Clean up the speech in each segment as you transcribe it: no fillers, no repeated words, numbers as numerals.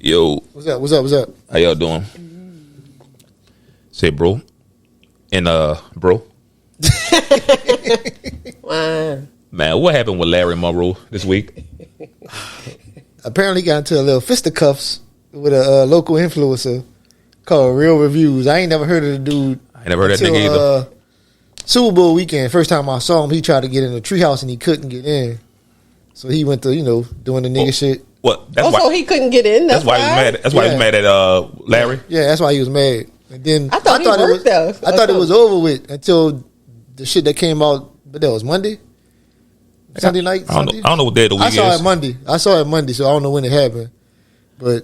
Yo. What's up? What's up? What's up? How y'all doing? Say bro. And bro. Wow. Man, what happened with Larry Monroe this week? Apparently got into a little fisticuffs with a local influencer called Real Reviews. I ain't never heard of the dude. I ain't never heard of that nigga either. Super Bowl weekend, first time I saw him, he tried to get in the treehouse and he couldn't get in. So he went to, doing the nigga shit. What? That's why he couldn't get in. That's why he was mad. That's why he was mad at Larry. Yeah, that's why he was mad. And then I thought it was over with until the shit that came out. But that was Monday, Sunday night. I don't know what day of the week I saw is. it Monday, so I don't know when it happened. But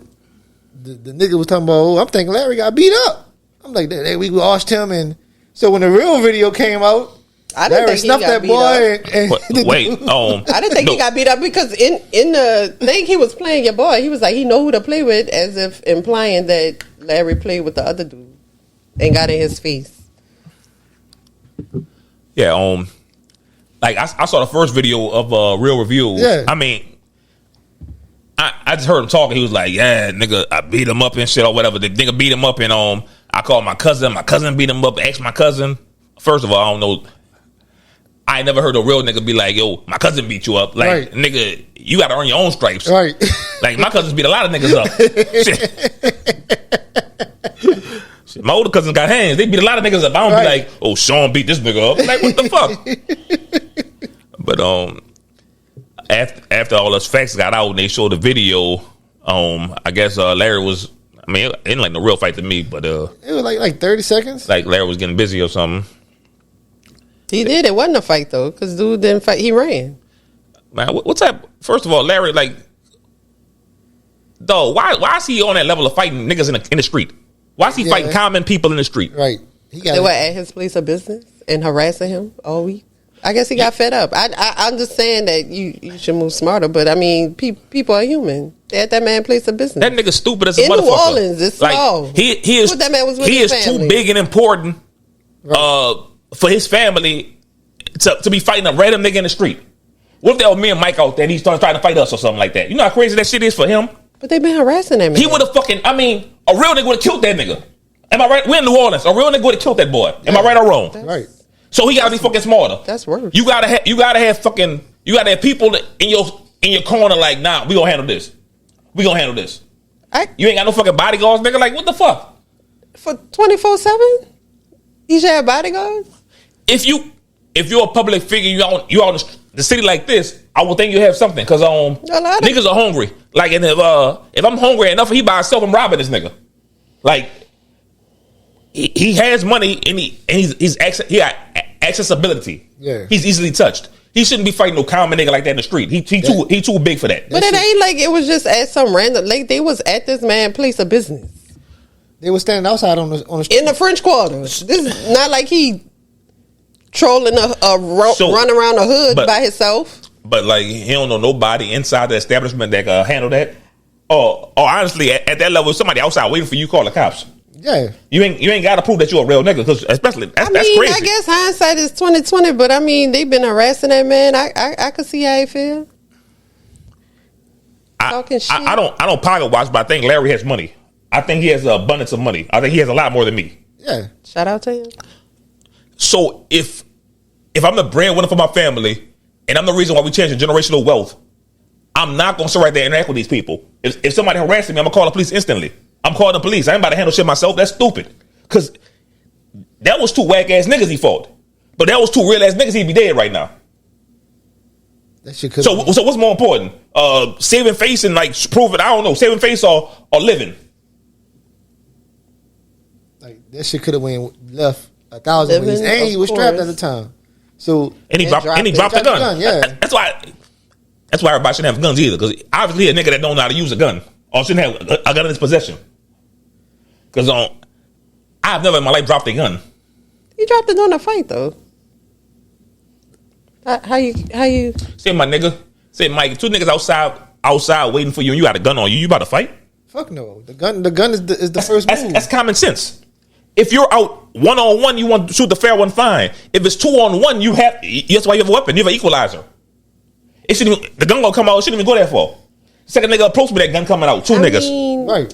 the nigga was talking about, I'm thinking Larry got beat up. I'm like, that we washed him, and so when the real video came out, Larry snuffed that boy. Wait, I didn't think he got beat up because in the thing he was playing your boy, he was like, he know who to play with, as if implying that Larry played with the other dude and got in his face. Yeah, like I saw the first video of Real Reviews. Yeah. I mean, I just heard him talking. He was like, "Yeah, nigga, I beat him up and shit or whatever." The nigga beat him up and I called my cousin. My cousin beat him up. Asked my cousin. First of all, I don't know. I ain't never heard a real nigga be like, "Yo, my cousin beat you up." Like, right. Nigga, you got to earn your own stripes. Right. Like, my cousins beat a lot of niggas up. Shit, my older cousins got hands. They beat a lot of niggas up. I don't be like, "Oh, Sean beat this nigga up." Like, what the fuck? But after all those facts got out and they showed the video, I guess Larry was. I mean, it ain't like no real fight to me, but it was like 30 seconds. Like Larry was getting busy or something. He did. It wasn't a fight though, because dude didn't fight. He ran. Man, what's that? First of all, Larry, like, though, why is he on that level of fighting niggas in the street? Why is he fighting common people in the street? Right. They were at his place of business and harassing him all week. I guess he got fed up. I'm just saying that you should move smarter. But I mean, people are human. They at that man's place of business. That nigga stupid as a motherfucker. In New Orleans, it's small. Like, he is. That man was with he his is family. too big and important for his family to be fighting a random nigga in the street. What if that was me and Mike out there and he's trying to fight us or something like that? You know how crazy that shit is for him? But they've been harassing that man. He would have a real nigga would have killed that nigga. Am I right? We're in New Orleans. A real nigga would have killed that boy. Am I right or wrong? Right. So he gotta be fucking smarter. That's worse. You gotta have people in your corner like, nah, we gonna handle this. We gonna handle this. You ain't got no fucking bodyguards, nigga. Like, what the fuck? For 24/7, you should have bodyguards. If you're a public figure, you out in the city like this, I would think you have something because niggas are hungry. Like, and if I'm hungry enough, he by himself, I'm robbing this nigga. Like, he has money and he got accessibility. Yeah, he's easily touched. He shouldn't be fighting no common nigga like that in the street. He too big for that. But it ain't like it was just at some random. Like they was at this man's place of business. They was standing outside on the street. In the French Quarter. This is not like he trolling run around the hood by himself. But like he don't know nobody inside the establishment that can handle that. Or honestly, at that level, somebody outside waiting for you, call the cops. Yeah, you ain't got to prove that you're a real nigga because especially that's crazy. I guess hindsight is 20/20, but I mean they've been harassing that man. I could see how he feel. Talking shit. I don't pocket watch, but I think Larry has money. I think he has an abundance of money. I think he has a lot more than me. Yeah. Shout out to him. So if I'm the breadwinner for my family and I'm the reason why we changing generational wealth, I'm not gonna sit right there and interact with these people. If somebody harassing me, I'm gonna call the police instantly. I'm calling the police. I ain't about to handle shit myself. That's stupid. Because that was two whack-ass niggas he fought. But that was two real-ass niggas, he'd be dead right now. That shit so what's more important? Saving face and, like, proving, I don't know, saving face or living? Like, that shit could have left 1,000 ways. And he was strapped at the time. So And he dropped the gun. Yeah. That's why everybody shouldn't have guns either. Because obviously a nigga that don't know how to use a gun or shouldn't have a gun in his possession. Because I've never in my life dropped a gun. You dropped it during a fight, though. How you? Say, my nigga. Say, Mike, two niggas outside waiting for you and you got a gun on you. You about to fight? Fuck no. The gun is the first move. That's common sense. If you're out one-on-one, you want to shoot the fair one, fine. If it's 2-on-1, that's why you have a weapon. You have an equalizer. The gun gonna come out, it shouldn't even go that far. Second nigga approached me, that gun coming out. Two niggas. Right.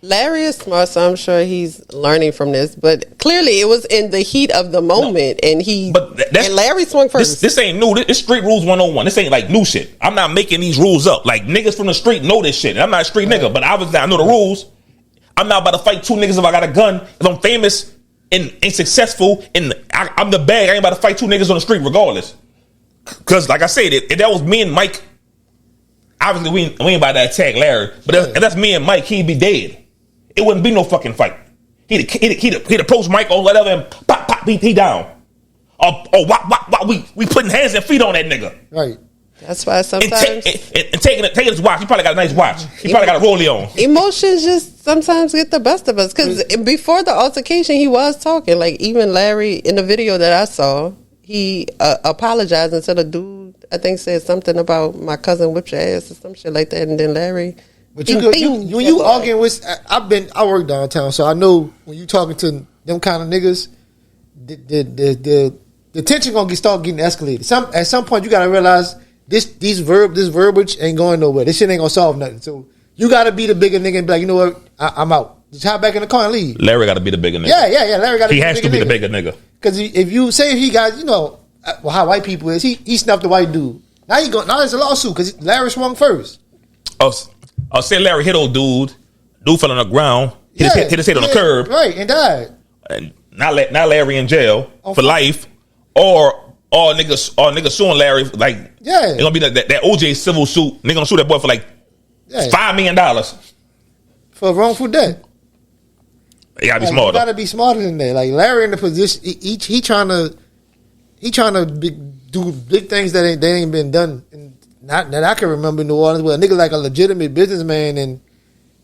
Larry is smart, so I'm sure he's learning from this. But clearly, it was in the heat of the moment, and and Larry swung first. This ain't new. This street rules 101. This ain't like new shit. I'm not making these rules up. Like niggas from the street know this shit. And I'm not a street nigga, but obviously I know the rules. I'm not about to fight two niggas if I got a gun. If I'm famous and successful, and I'm the bag, I ain't about to fight two niggas on the street regardless. Because like I said, if that was me and Mike, obviously we ain't about to attack Larry. But if that's me and Mike, he'd be dead. It wouldn't be no fucking fight. He'd approach Mike or whatever and pop, he down. We putting hands and feet on that nigga. Right. That's why sometimes and taking his watch. He probably got a nice watch. He probably got a rollie on. Emotions just sometimes get the best of us. Because before the altercation, he was talking. Like even Larry in the video that I saw, he apologized and said a dude, I think, said something about my cousin whipped your ass or some shit like that. And then Larry. But when you arguing with, I work downtown, so I know when you talking to them kind of niggas, the tension gonna start getting escalated. At some point, you gotta realize this verbiage ain't going nowhere. This shit ain't gonna solve nothing. So you gotta be the bigger nigga and be like, you know what, I'm out. Just hop back in the car and leave. Larry gotta be the bigger nigga. Yeah. Larry gotta. He has to be the bigger nigga. Because if you say he got, how white people is, he snuffed the white dude. Now there's a lawsuit because Larry swung first. I'll say Larry hit old dude. Dude fell on the ground. Hit his head on the curb. Right, and died. And now Larry in jail for life. Or niggas suing Larry. Like, it's gonna be that OJ civil suit. Nigga gonna sue that boy for like $5 million. For wrongful death. You gotta be smarter. You gotta be smarter than that. Like Larry in the position, he trying to do big things that ain't been done. Not that I can remember in New Orleans, where a nigga like a legitimate businessman, and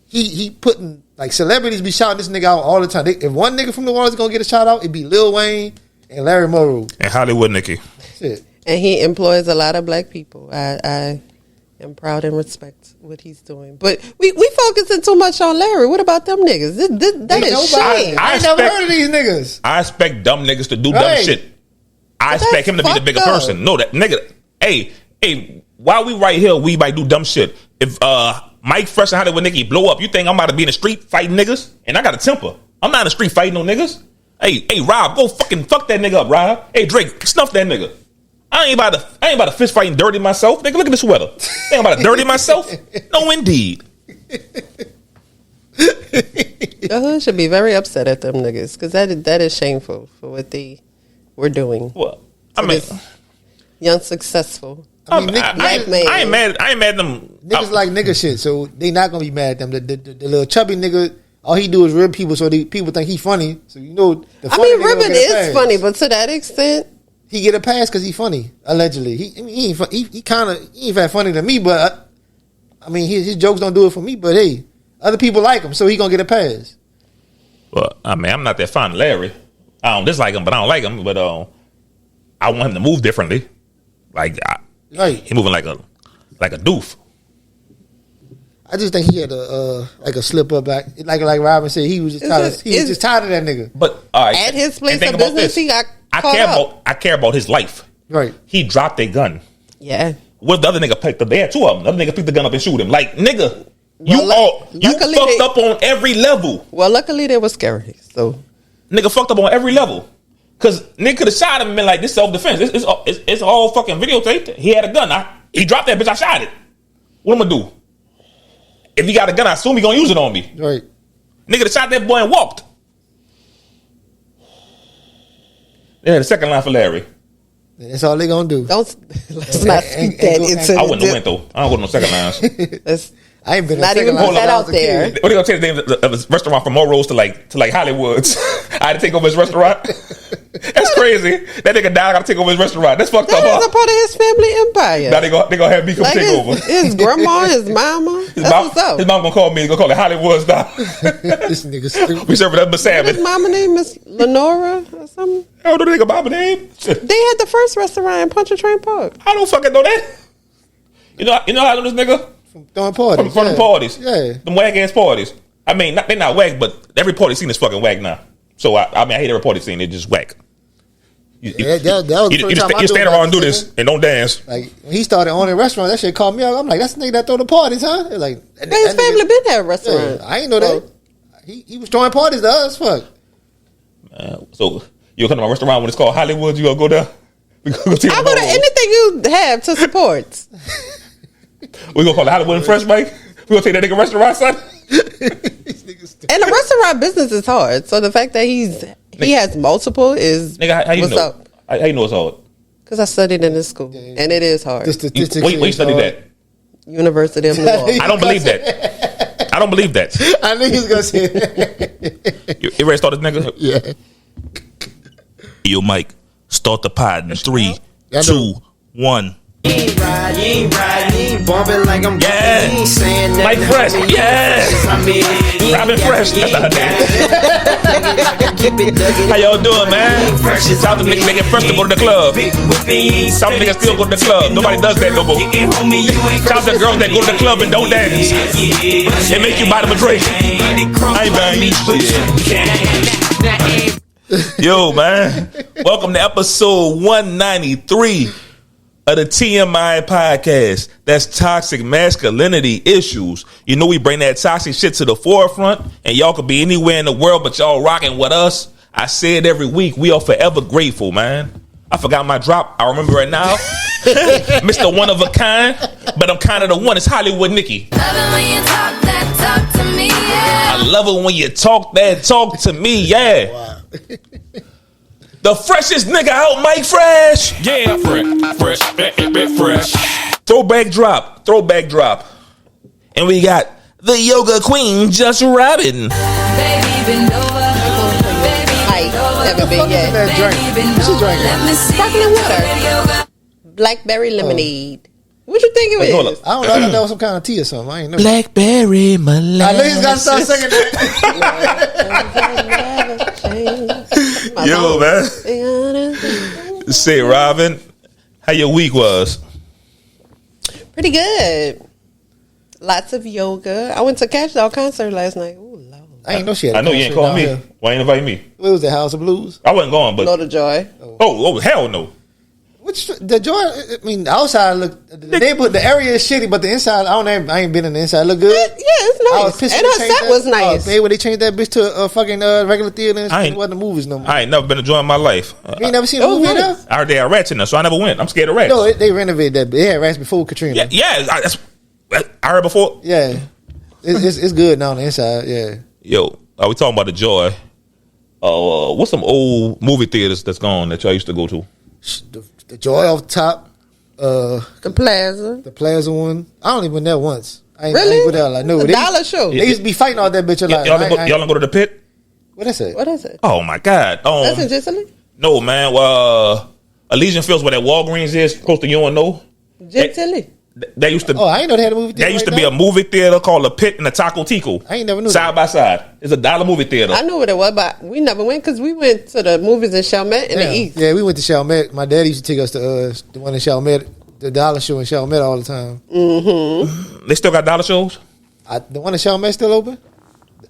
he putting like celebrities be shouting this nigga out all the time. If one nigga from New Orleans is gonna get a shout out, it'd be Lil Wayne and Larry Morrow and Hollywood Nicky. Shit. And he employs a lot of black people. I am proud and respect what he's doing. But we focusing too much on Larry. What about them niggas? That is shame. I never heard of these niggas. I expect dumb niggas to do dumb shit. I expect him to be the bigger person. No, that nigga. Hey. While we right here, we might do dumb shit. If Mike Fresh and Hollywood Nicky blow up, you think I'm about to be in the street fighting niggas? And I got a temper. I'm not in the street fighting no niggas. Hey, Rob, go fucking fuck that nigga up, Rob. Hey, Drake, snuff that nigga. I ain't about to fist fighting dirty myself. Nigga, look at this sweater. I ain't about to dirty myself. No, indeed. The hood should be very upset at them niggas because that is shameful for what they were doing. Well, I mean, young successful. I mean, I ain't mad at them. Niggas like nigga shit, so they not gonna be mad at them. The little chubby nigga, all he do is rib people, so people think he funny. So the funny ribbon is funny, but to that extent, he get a pass because he funny. Allegedly, he ain't that funny to me, but I mean his jokes don't do it for me. But hey, other people like him, so he gonna get a pass. Well, I mean, I'm not that fond of Larry. I don't dislike him, but I don't like him. But I want him to move differently. Like. Right. He moving like a doof. I just think he had a slip up back. Like Robin said, he was just tired of that nigga. But at his place of business, he got caught up. I care about his life. Right. He dropped a gun. Yeah. What if the other nigga picked up? They had two of them. The other nigga picked the gun up and shoot him. Like, nigga, you fucked up on every level. Well, luckily they were scary. So nigga fucked up on every level. Cause nigga could have shot him and been like, this self-defense. It's all fucking videotaped. He had a gun. He dropped that bitch. I shot it. What am I gonna do? If he got a gun, I assume he gonna use it on me. Right. Nigga that shot that boy and walked. Yeah, the second line for Larry. That's all they gonna do. Let's not speak that into. I wouldn't have went though. I don't want no second lines. I ain't been not even put that out there. What are you gonna change the name of his restaurant from Morrow's to like Hollywood's? I had to take over his restaurant. That's crazy. That nigga died. I gotta take over his restaurant. That's fucked up. That is a part of his family empire. Now they gonna have me come like take over. His grandma, his mama. His mom gonna call me. Gonna call it Hollywood's now. This nigga stupid. We serving up salmon. His mama name is Lenora or something. I don't know the nigga mama name. They had the first restaurant in Pontchartrain Park. I don't fucking know that. You know how I know this nigga? Throwing parties. From parties. Yeah. Them wag ass parties. I mean, they not wag, but every party scene is fucking wag now. So I mean, I hate every party scene. They just whack. That was the first time I you stand around and do nigga. this and don't dance. Like when he started owning a restaurant, that shit called me out. I'm like, that's the nigga that throw the parties, huh? They're like, His family nigga, been at a restaurant. I ain't know that. He was throwing parties to us. Fuck. So you come to my restaurant when it's called Hollywood, you gonna go there? We gonna go I would have anything you have to support. We gonna call it Hollywood and Fresh, Mike. We gonna take that nigga restaurant, son. And the restaurant business is hard. So the fact that he has multiple is Nigga, how you what's know? up? How you know it's hard? Because I studied in this school, and it is hard. The statistics. Where you study that? University of New Orleans. I don't believe that. I don't believe that. I knew he was gonna say that. You ready to start this nigga? Yeah. Yo, Mike, start the pod in 3, Yeah, 2, 1. You ain't bumping like I'm Yeah. bumping. You ain't saying that. Mike Fresh, yeah. Robin Fresh, that's her name. How y'all doing, man? South the niggas making fresh to go to the club. South niggas still go to the club. Nobody does that no more. Shout out to girls that go to the club and don't dance. They make you buy them a drink. I ain't buying shit. Yo, man. Welcome to episode 193 of the TMI podcast. That's toxic masculinity issues. You know we bring that toxic shit to the forefront, and y'all could be anywhere in the world, but y'all rocking with us. I say it every week. We are forever grateful, man. I forgot my drop. I remember it now. Mr. One of a Kind, but I'm kind of the one. It's Hollywood Nicky. Love it when you talk that talk to me, yeah. I love it when you talk that talk to me, yeah. Wow. The freshest nigga out, Mike Fresh. Yeah, fresh. Throwback drop. And we got the yoga queen, Just Robin. Baby, bend over. Baby, Like, never been yet. That drink. What you drinking? let me see Sparkling you water. yoga. Blackberry lemonade. What you think it Wait, hold is? up. I don't know. I thought that was some kind of tea or something. I ain't know. Blackberry I know he's got to start molasses. singing that. Yo, man. Say, Robin, how your week was? Pretty good. Lots of yoga. I went to Cash Doll concert last night. Ooh, Lord. I ain't know she had a I know you ain't concert calling me. down here. Why ain't invite me? What was the House of Blues? I wasn't going, but Load of joy. oh hell no. Which the joy? I mean, the outside look. The neighborhood, the area is shitty, but the inside, I ain't been in the inside. Look good. Yeah, it's I was nice. pissed And when her they changed set was that. nice. Hey, when they changed that bitch to a fucking regular theater, and I it ain't- wasn't the movies no more. I ain't never been enjoying my life. You ain't never seen It a was movie nice. there? I heard they had rats in there, so I never went. I'm scared of rats. No, they renovated that. They had rats before Katrina. That's I heard before. Yeah. It's good now on the inside. Yeah. Yo, are we talking about the joy? What's some old movie theaters that's gone that y'all used to go to? The joy off the top. The Plaza. The Plaza one. I only been there once. I ain't Really? go there. Like, no, The they, dollar show. They used to be fighting all that bitch. Like, Y'all don't go to the pit? What is it? What is it? Oh my God. That's in Gicely? No, man. Elysian Fields, where that Walgreens is, close to UNO. Gicely. That used to. Oh, I ain't know they had a movie theater. There used to right be now. a movie theater called the Pit and the Taco Tico. I ain't never knew Side that. by side. It's a dollar movie theater. I knew what it was, but we never went because we went to the movies in Chalmette in the East. Yeah, we went to Chalmette. My daddy used to take us to the one in Chalmette, the dollar show in Chalmette all the time. They still got dollar shows? The one in Chalmette still open?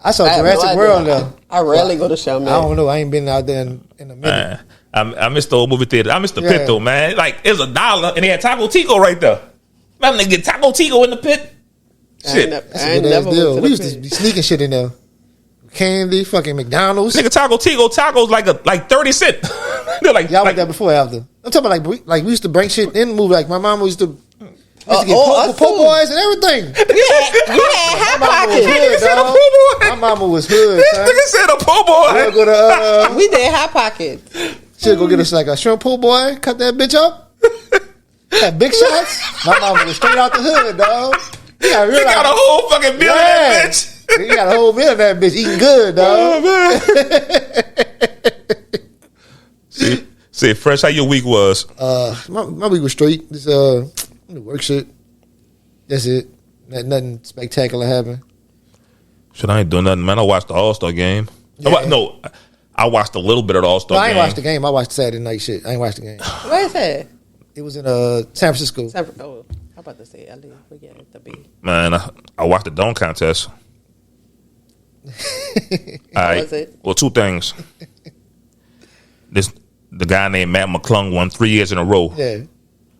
I saw I have no Jurassic idea. World there. I rarely go to I Chalmette. don't know. I ain't been out there in a minute. I missed the old movie theater. I missed the Yeah. pit though, man. Like it was $1 and they had Taco Tico right there. Man, they get Taco Tico in the pit. Shit. That's I a ain't good ass never deal. went to We the used to pit. be sneaking shit in there. Candy, fucking McDonald's. Nigga, Taco Tico tacos like 30 cents. They're like, Y'all like went there before or after? I'm talking about like we used to bring shit in the movie. Like my mom used to get us po' too. boys and everything. We had hot My mama was pockets. hood, said a dog. po' boy. My mama was hood. this son. nigga said a po' We'll boy. go to We did hot pockets. she'll go get us like a shrimp po' boy, cut that bitch up. Had big shots. My mama was straight out the hood, dog. You got He got a whole fucking meal in that bitch. You got a whole meal of that bitch eating good, dog. Say, Fresh, how your week was? My week was straight. Just work shit. That's it. Nothing spectacular happened. Shit, I ain't doing nothing, man. I watched the All-Star game. Yeah. I watched a little bit of the All-Star No, I game. ain't watched the game. I watched Saturday night shit. I ain't watched the game. Where is that? It was in San Francisco. Oh, how about to say LA? We get it to be. Man, I watched the dunk contest. All right. was it? Well, two things. This the guy named Matt McClung won 3 years in a row. Yeah.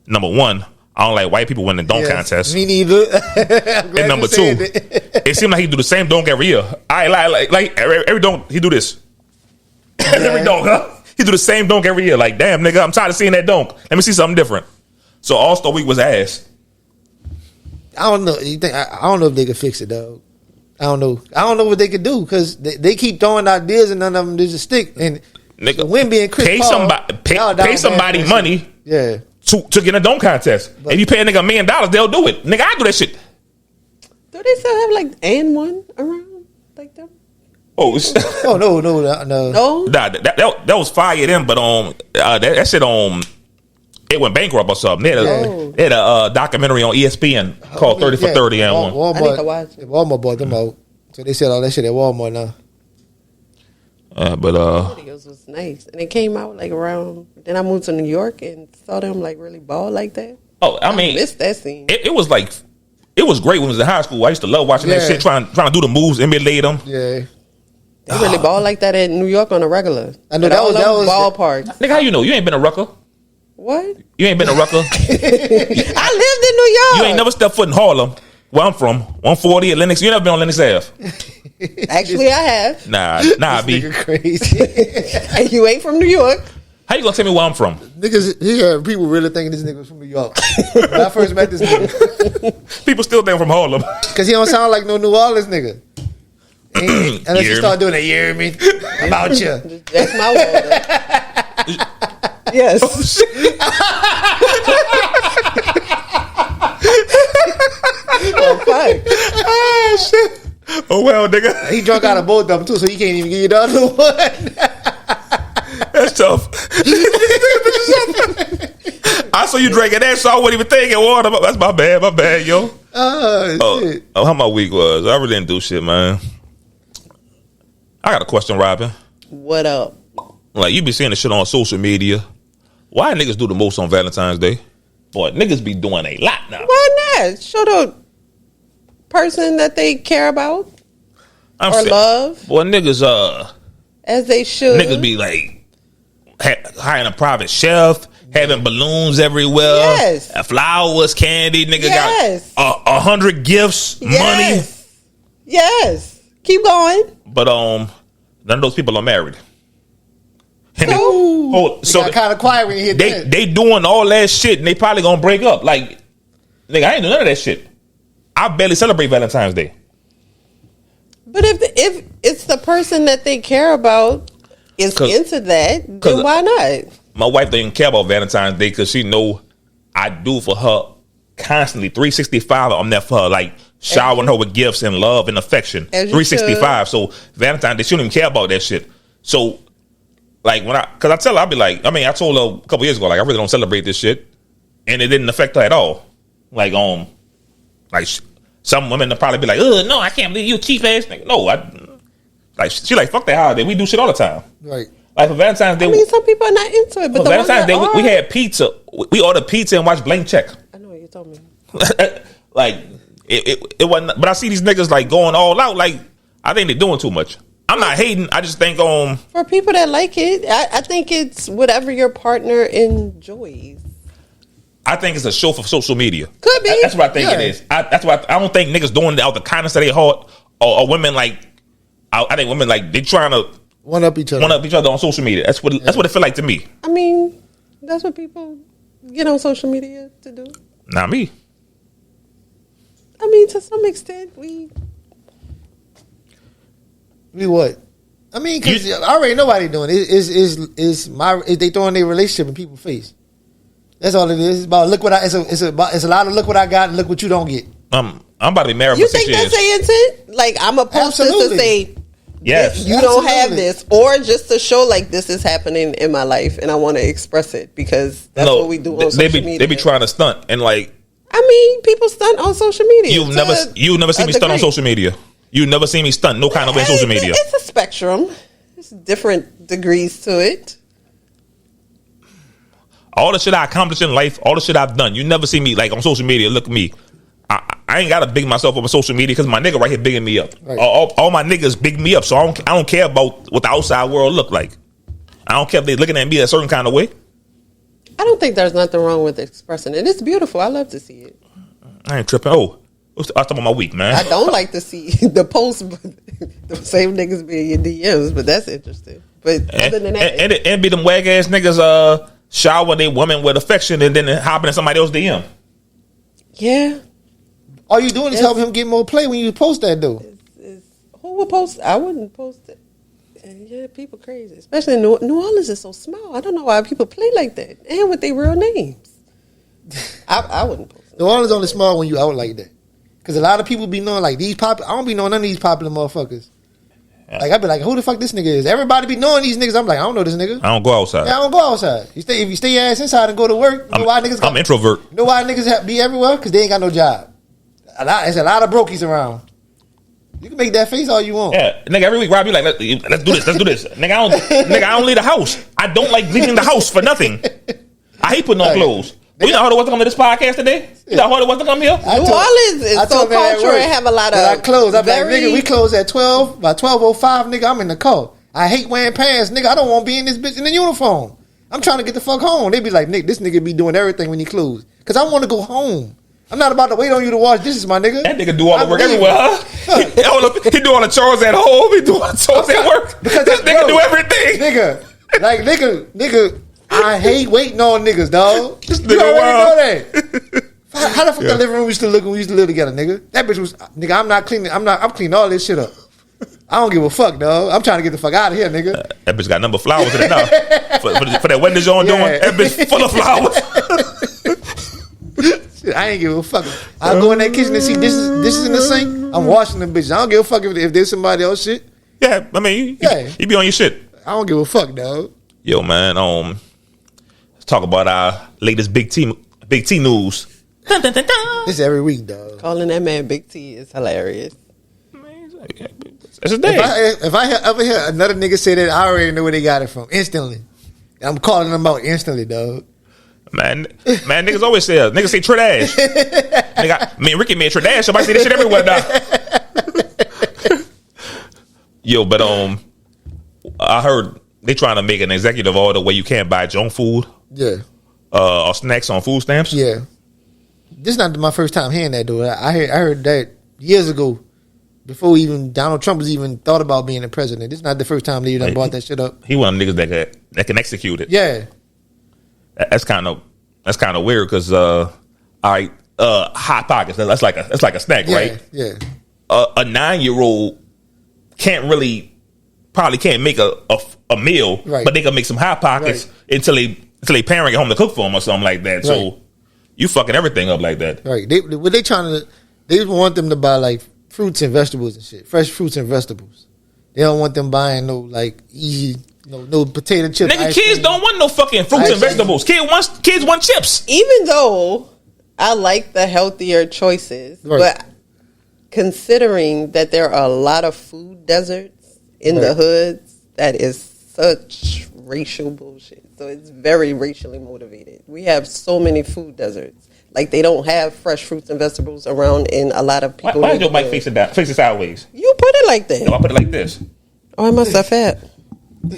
Number one, I don't like white people winning dunk contests. Me neither. And number two, it seems like he do the same dunk every year. Like every dunk, he do this. Every dunk, huh? He do the same dunk every year. Like, damn, nigga, I'm tired of seeing that dunk. Let me see something different. So All-Star Week was ass. I don't know. I don't know if they could fix it, though. I don't know. I don't know what they could do because they keep throwing ideas and none of them just stick. And Nigga, Wemby and Chris pay Paul, pay somebody money. Yeah. To get a dunk contest. But, if you pay a nigga $1 million, they'll do it. Nigga, I do that shit. Do they still have like and one around like that? Oh, no. No. Nah, that was fired in, but that shit it went bankrupt or something. They had a documentary on ESPN called 30 for 30 and one. Walmart, I need to watch it. Walmart bought them out, so they sell all that shit at Walmart now. Videos was nice, and it came out like around. Then I moved to New York and saw them like really ball like that. Oh, I mean, missed that scene. It was like it was great when I was in high school. I used to love watching that shit, trying to do the moves, emulate them. Yeah. They really ball like that in New York on a regular. I know that was ballparks. Nigga, how you know? You ain't been a Rucker. What? You ain't been a Rucker. I lived in New York. You ain't never stepped foot in Harlem, where I'm from. 140 at Lenox. You never been on Lenox Ave. Actually, I have. Nah, B. Nigga crazy. And you ain't from New York. How you gonna tell me where I'm from? Niggas, people really thinking this nigga was from New York. When I first met this nigga, People still think I'm from Harlem. because he don't sound like no New Orleans nigga. Unless you start doing that, you hear me? About you. That's my water. Yes. Oh, fuck. Oh shit. Oh well, nigga. He drunk out of both of them too, so he can't even give you the other one. That's tough. I saw you drinking that, so I wasn't even thinking water. That's my bad, yo. Shit. How my week was? I really didn't do shit, man. I got a question, Robin. What up? Like, you be seeing the shit on social media. Why niggas do the most on Valentine's Day? Boy, niggas be doing a lot now. Why not? Show the person that they care about I'm or saying, love boy, niggas, as they should. niggas be like hiring a private chef, having balloons everywhere, Yes. Flowers, candy. Nigga Yes. got 100 gifts, money. Yes. Yes. Keep going. But none of those people are married. And So got kind of quiet when you hit that. they doing all that shit, and they probably gonna break up. Like, nigga, I ain't doing none of that shit. I barely celebrate Valentine's Day. But if it's the person that they care about is into that, then why not? My wife don't even care about Valentine's Day because she know I do for her constantly. 365, I'm there for her, like showering her with gifts and love and affection. 365. So Valentine's Day, she don't even care about that shit. So, like, because I tell her, I be like, I told her a couple years ago, like, I really don't celebrate this shit, and it didn't affect her at all. Like, some women will probably be like, "Oh no, I can't believe you cheap ass nigga." No, she like, fuck that holiday. We do shit all the time. Right. Like for Valentine's Day, some people are not into it, but for Valentine's Day, we had pizza. We ordered pizza and watched Blank Check. I know what you told me. Like it wasn't, but I see these niggas like going all out. Like, I think they're doing too much. I'm not hating. I just think for people that like it, I think it's whatever your partner enjoys. I think it's a show for social media. Could be. That's what I think it is. That's why I don't think niggas doing it out the kindness of their heart, or women like. I think women like they trying to one up each other on social media. That's what it feel like to me. I mean, that's what people get on social media to do. Not me. I mean, to some extent, we what? I mean, because I already know why they doing it. Is they throwing their relationship in people's face. That's all it is. It's about it's a lot of look what I got and look what you don't get. I'm about to be married you for 6 years. think that's their intent? Like, I'm a post this to say, yes, you don't have this, or just to show like this is happening in my life and I want to express it because that's what we do on social media. They be trying to stunt and like. I mean, people stunt on social media. You never see me stunt on social media. You never see me stunt no kind of way on social media. It's a spectrum. There's different degrees to it. All the shit I accomplished in life, all the shit I've done, you never see me like on social media. Look at me. I ain't gotta big myself up on social media because my nigga right here bigging me up. Right. All my niggas big me up, so I don't care about what the outside world look like. I don't care if they looking at me a certain kind of way. I don't think there's nothing wrong with expressing it. It's beautiful. I love to see it. I ain't tripping. Oh, I was talking about my week, man. I don't like to see the post, but the same niggas be in your DMs, but that's interesting. But other than that, and be them wag ass niggas shower their woman with affection and then hopping in somebody else's DM. yeah. All you doing is helping him get more play when you post that though. Who would post? I wouldn't post it. And yeah, people crazy, especially in New Orleans is so small. I don't know why people play like that and with their real names. I wouldn't post it. New Orleans only small when you out like that. Because a lot of people be knowing like these popular. I don't be knowing none of these popular motherfuckers. Like I be like, who the fuck this nigga is? Everybody be knowing these niggas. I'm like, I don't know this nigga. I don't go outside. Yeah, I don't go outside. If you stay your ass inside and go to work, you know why niggas? I'm introvert. You know why niggas be everywhere? Because they ain't got no job. There's a lot of brokies around. You can make that face all you want. Yeah, nigga. Every week, Rob, you like, let's do this. Let's do this. Nigga, I don't leave the house. I don't like leaving the house for nothing. I hate putting on clothes. You know how hard it was to come to this podcast today? You know how hard it was to come here? New Orleans is so cultural and have a lot of. I close. I'm like, nigga, we close at 12. By 12:05, nigga, I'm in the car. I hate wearing pants, nigga. I don't want to be in this bitch in a uniform. I'm trying to get the fuck home. They be like, Nick, this nigga be doing everything when he close. Because I want to go home. I'm not about to wait on you to wash dishes, my nigga. That nigga do all the work everywhere, huh? He do all the chores at home. He do all the chores at work. Because this nigga do everything. Nigga, I hate waiting on niggas, dog. This You nigga already wild. know that. How the fuck the living room used to look when we used to live together, nigga? That bitch was, nigga, I'm not cleaning. I'm cleaning all this shit up. I don't give a fuck, dog. I'm trying to get the fuck out of here, nigga. That bitch got number flowers in it now. For that wedding John doing, that bitch full of flowers. I ain't give a fuck. I'll go in that kitchen and see dishes in the sink. I'm washing them bitches. I don't give a fuck if there's somebody else shit. Yeah, I mean, you be on your shit. I don't give a fuck, dog. Yo, man, let's talk about our latest Big T news. Dun, dun, dun, dun. This every week, dog. Calling that man Big T is hilarious. It's a day. If I ever hear another nigga say that, I already know where they got it from instantly. I'm calling them out instantly, dog. Man, niggas always say niggas say trash. Nigga, me and Ricky made trash. Somebody say this shit everywhere now. Yo, but I heard they trying to make an executive order where you can't buy junk food. Yeah. Or snacks on food stamps. Yeah. This is not my first time hearing that, though. I heard that years ago, before even Donald Trump was even thought about being the president. This is not the first time they even brought that shit up. He one of them niggas that can execute it. Yeah. That's kind of weird because Hot Pockets, that's like a snack, right? Yeah. A 9-year-old probably can't make a meal, right, but they can make some Hot Pockets until they parent get home to cook for them or something like that. Right. So you fucking everything up like that, right? They want them to buy like fruits and vegetables and shit, fresh fruits and vegetables. They don't want them buying no like easy. No potato chips. Nigga, kids don't want no fucking fruits and vegetables. Kids want chips. Even though I like the healthier choices, but considering that there are a lot of food deserts in the hoods, that is such racial bullshit. So it's very racially motivated. We have so many food deserts. Like they don't have fresh fruits and vegetables around in a lot of people. Why did your mic face it sideways? You put it like that. No, I put it like this. Oh, I must have fat.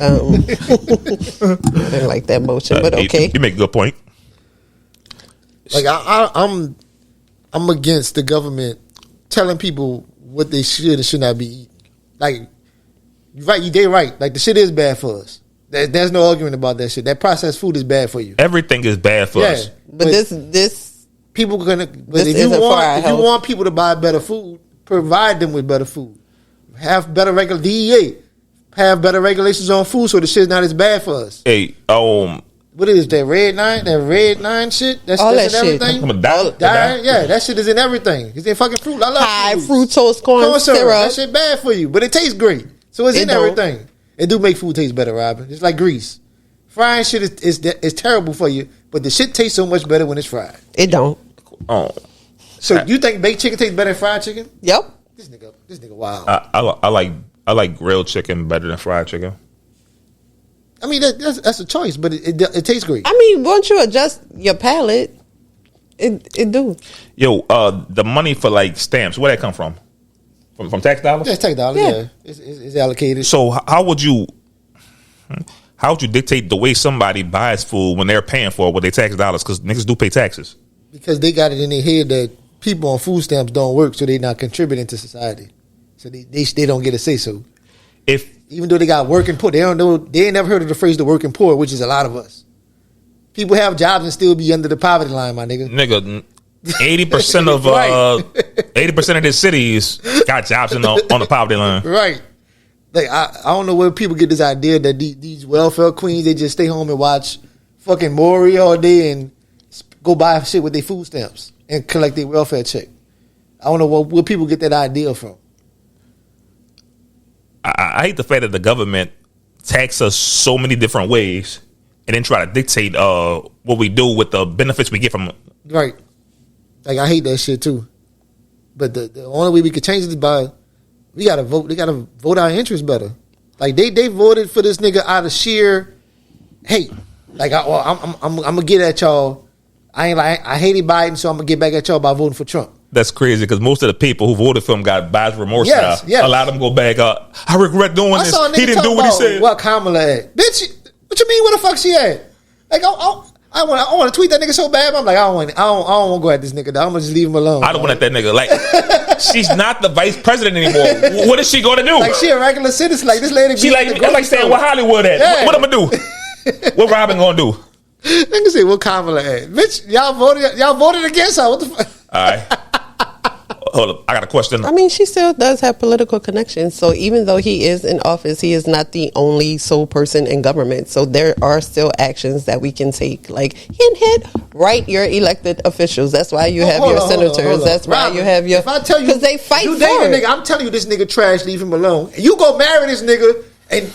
I didn't like that motion, but okay. You make a good point. Like I'm against the government telling people what they should and should not be eating. Like, they right. Like the shit is bad for us. There's no argument about that shit. That processed food is bad for you. Everything is bad for us. But this people gonna. But if you want people to buy better food, provide them with better food. Have better DEA. Have better regulations on food so the shit's not as bad for us. Hey, what is that red 9? That red 9 shit? That's in everything. Yeah, that shit is in everything. It's in fucking fruit. I love high fructose corn syrup. That shit bad for you, but it tastes great. So it's in everything. It do make food taste better, Robin. It's like grease. Frying shit is terrible for you, but the shit tastes so much better when it's fried. It don't. Oh, so you think baked chicken tastes better than fried chicken? Yep. This nigga wild. I like grilled chicken better than fried chicken. I mean, that's a choice, but it tastes great. I mean, once you adjust your palate, it do. Yo, the money for like stamps, where that come from? From tax dollars? That's tax dollars. Yeah, it's allocated. So how would you How would you dictate the way somebody buys food when they're paying for it with their tax dollars? Because niggas do pay taxes. Because they got it in their head that people on food stamps don't work, so they're not contributing to society. So they don't get a say so. Even though they got working poor, they don't know. They ain't never heard of the phrase "the working poor," which is a lot of us. People have jobs and still be under the poverty line, my nigga. 80% of 80% of the cities got jobs on the poverty line. Right. Like I don't know where people get this idea that these welfare queens, they just stay home and watch fucking Maury all day and go buy shit with their food stamps and collect their welfare check. I don't know where people get that idea from. I hate the fact that the government tax us so many different ways and then try to dictate what we do with the benefits we get from it. Right. Like I hate that shit too. But the only way we could change it is by we gotta vote. They gotta vote our interests better. Like they voted for this nigga out of sheer hate. Like I'm gonna get at y'all. I hated Biden, so I'm gonna get back at y'all by voting for Trump. That's crazy because most of the people who voted for him got buyer's remorse Yes, now. yes. A lot of them go back. I regret doing I this. saw a nigga He didn't do what he said. What Kamala at? Bitch, what you mean? Where the fuck she at? Like I want to tweet that nigga so bad. But I'm like I don't want to go at this nigga. Though. I'm gonna just leave him alone. I don't want that nigga. Like she's not the vice president anymore. What is she gonna do? Like she a regular citizen. Like this lady. She like that's like saying what Hollywood at. Yeah. What I'm gonna do? What Robin gonna do? Nigga say what Kamala at? Bitch, y'all voted against her. What the fuck? All right. Hold up. I got a question. I mean, she still does have political connections. So even though he is in office, he is not the only sole person in government. So there are still actions that we can take. Like, hint, right, your elected officials. That's why you have your senators. That's why you have your... If I tell you... Because they fight you for date a it. nigga, I'm telling you this nigga trash, leave him alone. And you go marry this nigga and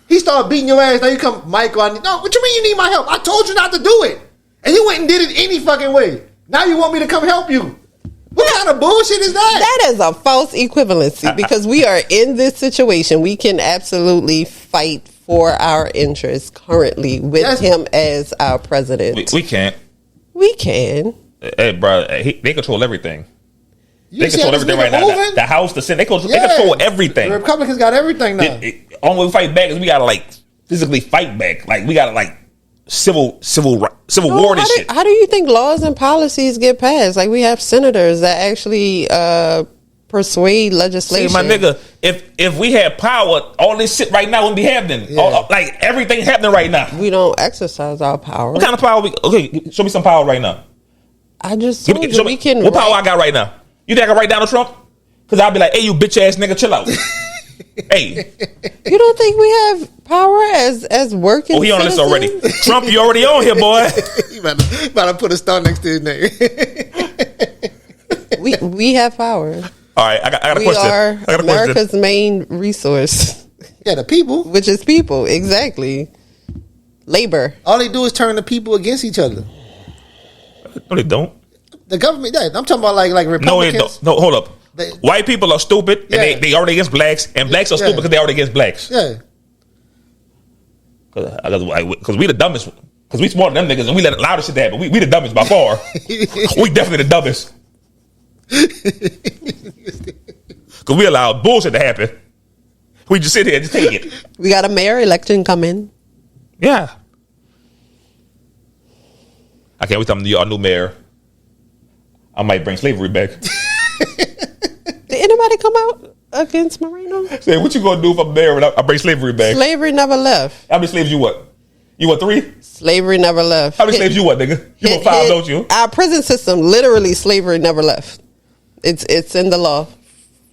he start beating your ass. Now you come, Michael, no, what you mean you need my help? I told you not to do it. And you went and did it any fucking way. Now you want me to come help you. What kind of bullshit is that? That is a false equivalency because we are in this situation. We can absolutely fight for our interests currently with him as our president. We can't. We can. Hey, bro, they control everything. You They control everything right now. The House, the Senate, they control everything. The Republicans got everything now. Only way we fight back is we gotta like physically fight back. Like we gotta like civil war this shit. How do you think laws and policies get passed? Like we have senators that actually persuade legislation. See, my nigga, if we had power, all this shit right now wouldn't be happening. Yeah. Like everything happening right now. We don't exercise our power. What kind of power? Okay, show me some power right now. I just told you Show we me, can. what power I got right now? You think I can write Donald Trump? Because I'll be like, hey, you bitch ass nigga, chill out. Hey. You don't think we have power as working? Oh, he on this citizens? already. Trump, you already on here, boy. You about to put a star next to his name. We have power. All right, I got a We question. are I got a question. America's main resource, Yeah, the people. which is people. Exactly. Labor. All they do is turn the people against each other. No, they don't. The government, yeah, I'm talking about like Republicans. No, they don't. No, hold up. White people are stupid, Yeah. and they already against blacks, and blacks are stupid because they already against blacks. Yeah. Because we the dumbest. Because we smarter than them niggas, and we let the loudest shit happen. We the dumbest by far. We definitely the dumbest. Because we allow bullshit to happen. We just sit here and just take it. We got a mayor election coming. Yeah. I can't wait till I'm our new mayor. I might bring slavery back. Did anybody come out against Moreno? Say, what you gonna do if I'm mayor and I bring slavery back? Slavery never left. How many slaves you what? You want 3? Slavery never left. How many slaves you want, nigga? You want 5, don't you? Our prison system, literally, slavery never left. It's in the law.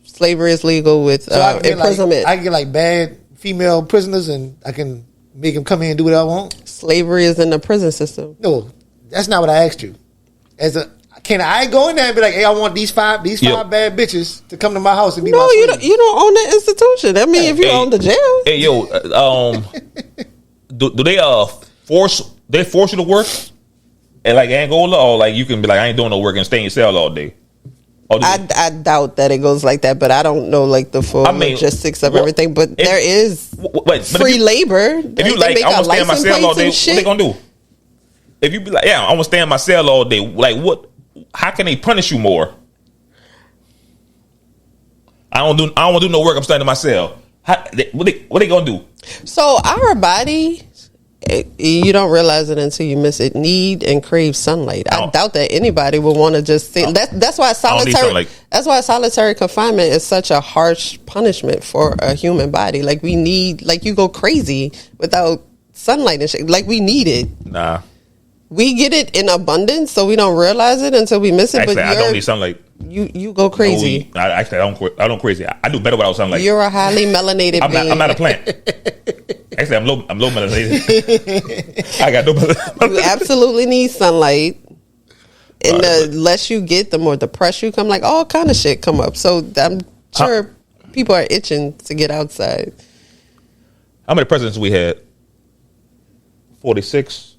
Slavery is legal with So I can get imprisonment. I can get like bad female prisoners and I can make them come in and do what I want. Slavery is in the prison system. No, that's not what I asked you. Can I go in there and be like, hey, I want these five bad bitches to come to my house and be my slaves? You don't own the institution. I mean, if you own the jail. Hey, yo, do they force you to work at like Angola, or like you can be like, I ain't doing no work and stay in your cell all day? I doubt that it goes like that, but I don't know like the full logistics of everything. But there is free labor. If you like, I want to stay in my cell all day. What they gonna do? If you be like, yeah, I want to stay in my cell all day. Like, what? How can they punish you more? I don't want to do no work. I'm staying in my cell. What they gonna do? So our body You don't realize it until you miss it. Need and crave sunlight. I doubt that anybody would want to just say that's why solitary. That's why solitary confinement is such a harsh punishment for a human body. Like we need, like you go crazy without sunlight and shit. Like we need it. Nah, we get it in abundance, so we don't realize it until we miss it. actually, but I don't need sunlight. You go crazy. No, I don't crazy. I do better without sunlight. You're a highly melanated being. I'm not a plant. Actually, I'm low melanated. I got no melanated. You absolutely need sunlight. And the less you get, the more depressed you come. Like all kind of shit come up. So I'm sure people are itching to get outside. How many presidents we had? 46.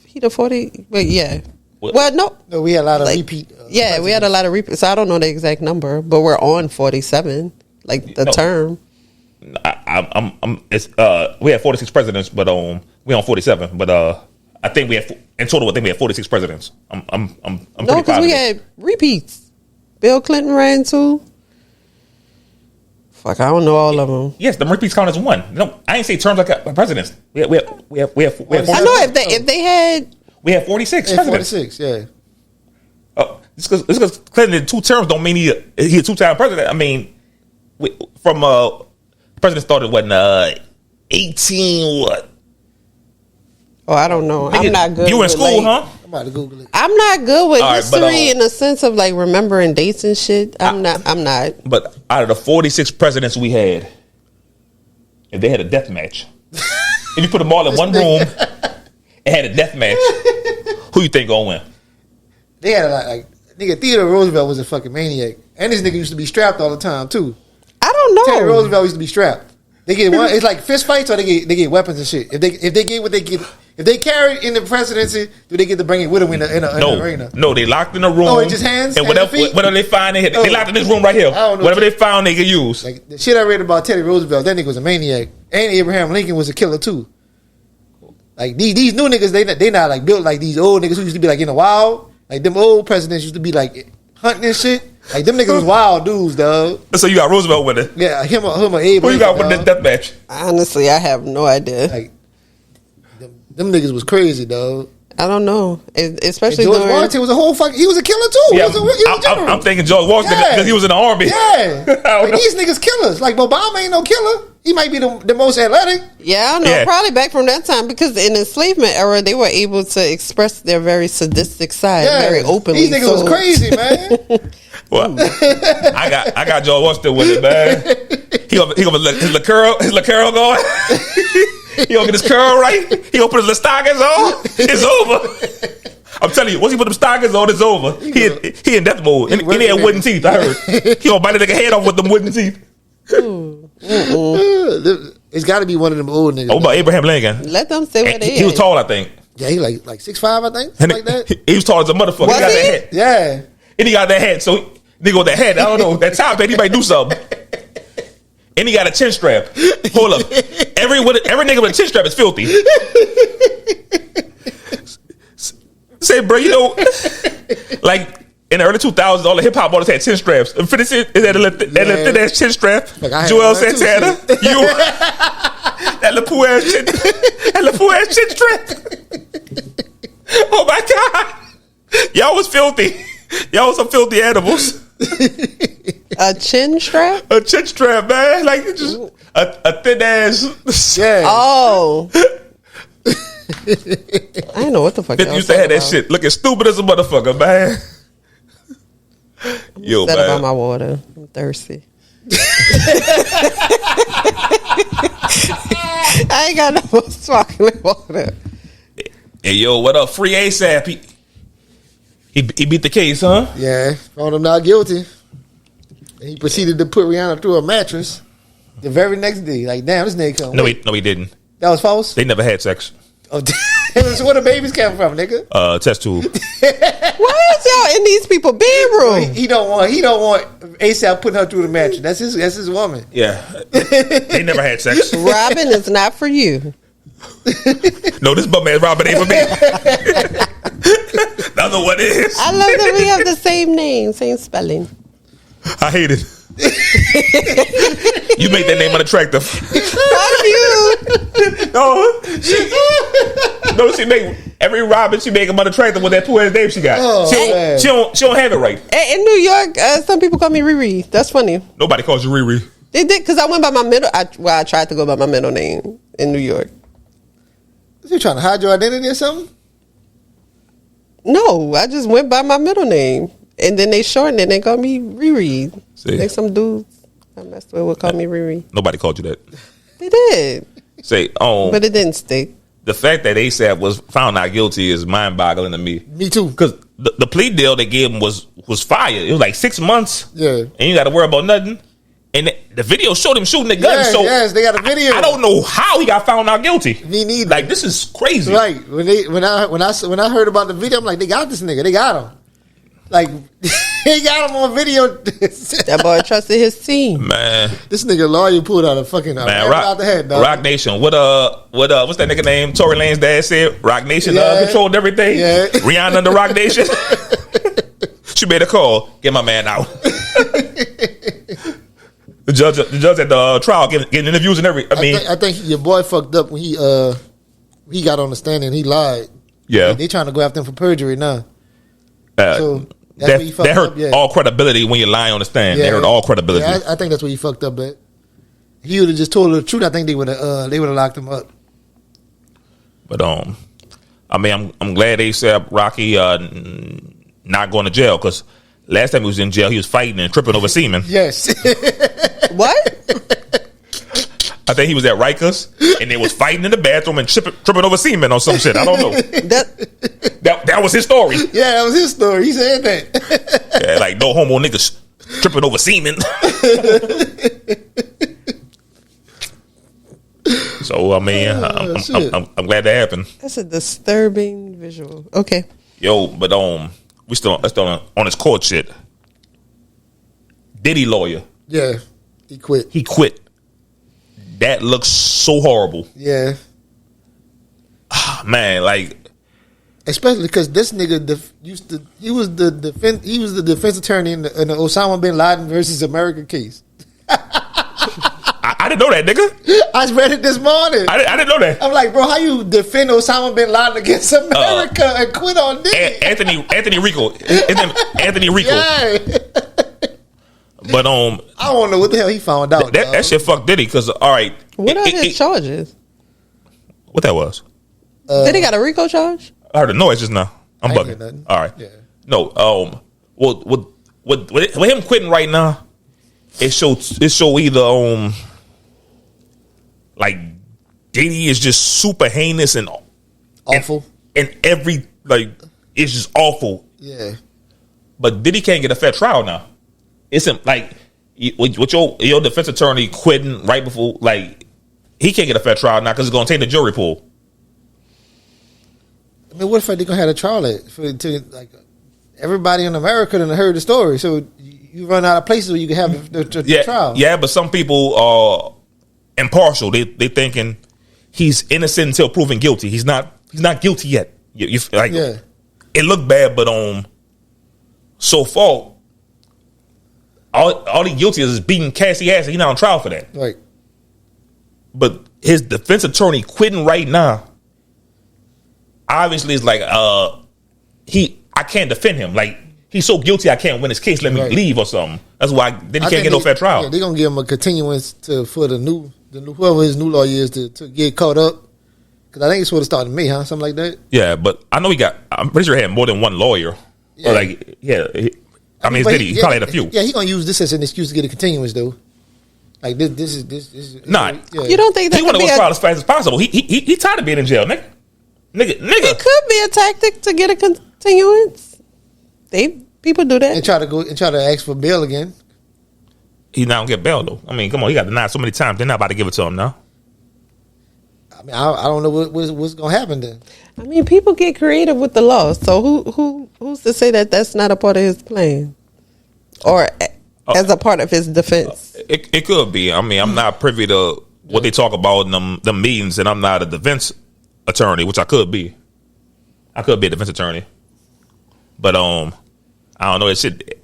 He the 40. But yeah. What? Well, no. No, we had a lot of repeat. Yeah, we had a lot of repeat. So I don't know the exact number, but we're on 47. Like the term. We had 46 presidents, but we on 47. But I think we had in total. I think we had 46 presidents. I'm No, pretty because positive. we had repeats. Bill Clinton ran too. Fuck, I don't know all of them. Yes, the repeats count as one. No, I ain't say terms like a presidents. We have 46. I know if they had. We had 46 Yeah, presidents. 46, yeah. Just because Clinton did 2 terms don't mean he a 2-time president. I mean, president started what in 18 what? Oh, I don't know. I'm not good. You were in with, school, like, huh? I'm about to Google it. I'm not good with All right, history but, in the sense of like remembering dates and shit. I'm not. But out of the 46 presidents we had, if they had a death match, if you put them all in one room and had a death match, who you think gonna win? They had a lot, like, nigga, Theodore Roosevelt was a fucking maniac. And this nigga used to be strapped all the time, too. I don't know. Teddy Roosevelt used to be strapped. They get one, it's like fist fights or they get weapons and shit. If they get what they get, if they carry it in the presidency, do they get to bring it with them in the arena? No, they locked in a room. Oh, it's just hands? And Hands and feet? whatever they find, they Oh. locked in this room right here. I don't know. Whatever they found, they can use. Like, the shit I read about Teddy Roosevelt, that nigga was a maniac. And Abraham Lincoln was a killer, too. Like, these new niggas, they not like built like these old niggas who used to be like in the wild. Like, them old presidents used to be like hunting and shit. Like, them niggas was wild dudes, dog. So you got Roosevelt winning. Yeah, him or Abe. Who you got Lincoln, winning dog. this death match? Honestly, I have no idea. Like, them niggas was crazy, dog. I don't know. Especially And George during, Washington was a whole fucking. He was a killer too. Yeah, he was a general. I'm thinking George Washington because he was in the army. Yeah, don't like, know. these niggas killers. Like Obama ain't no killer. He might be the most athletic. Yeah, I don't know. Yeah. Probably back from that time because in the enslavement era, they were able to express their very sadistic side Yeah, very openly. These niggas was crazy, man. Well, I got George Washington with it, man. He gonna let his liqueur going. He gonna get his curl right. He gonna put his little stockings on. It's over. I'm telling you, once he put them stockings on, it's over. He in death mode. And he had wooden teeth. I heard. He gonna bite a nigga head off with them wooden teeth. It's got to be one of them old niggas. Oh, about Abraham Lincoln. Let them say what they He was tall, I think. Yeah, he like 6'5", I think, And something like that. he was tall as a motherfucker. Was he got he? that head. Yeah, And he got that head. So nigga with that head, I don't know. That top head, he might do something. And he got a chin strap. Hold up. Every nigga with a chin strap is filthy. Say, bro, you know, like in the early 2000s, all the hip hop artists had chin straps. And 50 Cent is that a thin ass chin strap. Like, I had Joel one too, Santana, shit. you that LaPoo ass chin strap. Oh my god, y'all was filthy. Y'all was some filthy animals. A chin strap? A chin strap, man, like just a thin ass. yeah. Oh. I didn't know what the fuck. That used to have that shit looking stupid as a motherfucker, man. Yo, Set about man. my water. I'm thirsty. I ain't got no more sparkling water. Hey, yo, what up? Free ASAP. He beat the case, huh? Yeah, found him not guilty. And he proceeded to put Rihanna through a mattress the very next day. Like, damn, this nigga come. No, he didn't. That was false? They never had sex. Oh, damn. So where the babies came from, nigga? Test tube. Why is y'all in these people bedroom? He don't want ASAP putting her through the mattress. That's his woman. Yeah. They never had sex. Robin is not for you. No, this bum ass Robin ain't for me. That's what it is. I love that we have the same name, same spelling. I hate it. You make that name unattractive. Fuck you. No, she make every Robin. She make him unattractive with that poor ass name she got. Oh, man. She don't have it right. In New York, some people call me Riri. That's funny. Nobody calls you Riri. They did because I went by my middle. I tried to go by my middle name in New York. You trying to hide your identity or something? No, I just went by my middle name, and then they shortened it and they called me Riri. See? Like some dudes I messed with would call me Riri. Nobody called you that. They did, Say, but it didn't stick. the fact that ASAP was found not guilty is mind-boggling to me. Me too. Because the plea deal they gave him was fire. It was like 6 months. Yeah. And you got to worry about nothing. And the video showed him shooting the gun. Yes, so yes, they got a video. I don't know how he got found not guilty. Me neither. Like, this is crazy. Right. When I heard about the video, I'm like, they got this nigga. They got him. Like, they got him on video. That boy trusted his team. Man. This nigga lawyer pulled out a fucking out the head, dog. Rock Nation. What's that nigga name? Tory Lane's dad said Rock Nation controlled everything. Yeah. Rihanna under Rock Nation. She made a call. Get my man out. The judge at the trial getting interviews and everything. I think your boy fucked up when he got on the stand and he lied. Yeah. They trying to go after him for perjury now. So that's where he fucked that hurt up. Yeah. all credibility when you lie on the stand. Yeah. They hurt all credibility. Yeah, I think that's where he fucked up at. He would have just told the truth. I think they would have locked him up. But I mean, I'm glad they said Rocky not going to jail, because last time he was in jail, he was fighting and tripping over semen. Yes. What? I think he was at Rikers and they was fighting in the bathroom and tripping over semen or some shit. I don't know. That was his story. Yeah, that was his story. He said that. Yeah, like no homo niggas tripping over semen. So I mean, I'm glad that happened. That's a disturbing visual. Okay. Yo, but we still on his court shit. Diddy lawyer. Yeah, he quit. He quit. That looks so horrible. Yeah, man, like, especially because this nigga he was the defense attorney in the Osama bin Laden versus America case. I didn't know that, nigga. I read it this morning. I didn't know that. I'm like, bro, how you defend Osama bin Laden against America and quit on Diddy? Anthony Rico. His name Anthony Rico. Yeah. But I don't know what the hell he found out. That shit fucked Diddy, because all right. What are his charges? What that was? Did he got a RICO charge? I heard the noise just now. I'm I ain't heard bugging. nothing. All right. Yeah. No. Well, with him quitting right now, it show either like Diddy is just super heinous and Awful. and every, like, it's just awful. Yeah. But Diddy can't get a fair trial now. It's like with your defense attorney quitting right before, like, he can't get a fair trial now because it's going to take the jury pool. I mean, what if they're gonna have a trial to like everybody in America done heard the story? So you run out of places where you can have the trial. Yeah, but some people are impartial. They thinking he's innocent until proven guilty. He's not guilty yet. You like, Yeah. It looked bad, but so far all he guilty is beating Cassie ass, and he's not on trial for that. Right. But his defense attorney quitting right now, obviously, is like, I can't defend him. Like, he's so guilty, I can't win his case. Let me leave or something. That's why then he can't get no fair trial. Yeah, they're gonna give him a continuance for the new whoever his new lawyer is to get caught up. Because I think it's supposed to start in May, huh? Something like that. Yeah, but I know I'm pretty sure he had more than one lawyer. Yeah. Or like, yeah. I mean, Diddy, he probably had a few. Yeah, he's gonna use this as an excuse to get a continuance, though. Like this is Nah. yeah. You don't think that He want to could go be trial as fast as possible. He tired of being in jail, nigga. It could be a tactic to get a continuance. People do that. and try to ask for bail again. He not gonna get bail though. I mean, come on, he got denied so many times. They're not about to give it to him now. I mean, I don't know what's gonna happen then. I mean, people get creative with the law. So who's to say that that's not a part of his plan, or as a part of his defense? It could be. I mean, I'm not privy to what they talk about in them meetings, and I'm not a defense attorney, which I could be. I could be a defense attorney, but I don't know. It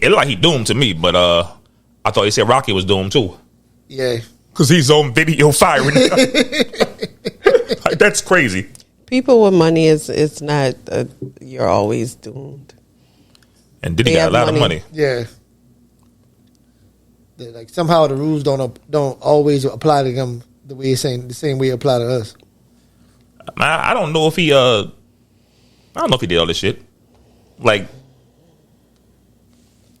look like he doomed to me, but I thought he said Rocky was doomed too. Yeah. Because he's on video firing. Like, that's crazy. People with money is not. You're always doomed. And Diddy They got a have lot of money. Yeah. Like somehow the rules don't always apply to them the same way it apply to us. I don't know if he I don't know if he did all this shit. Like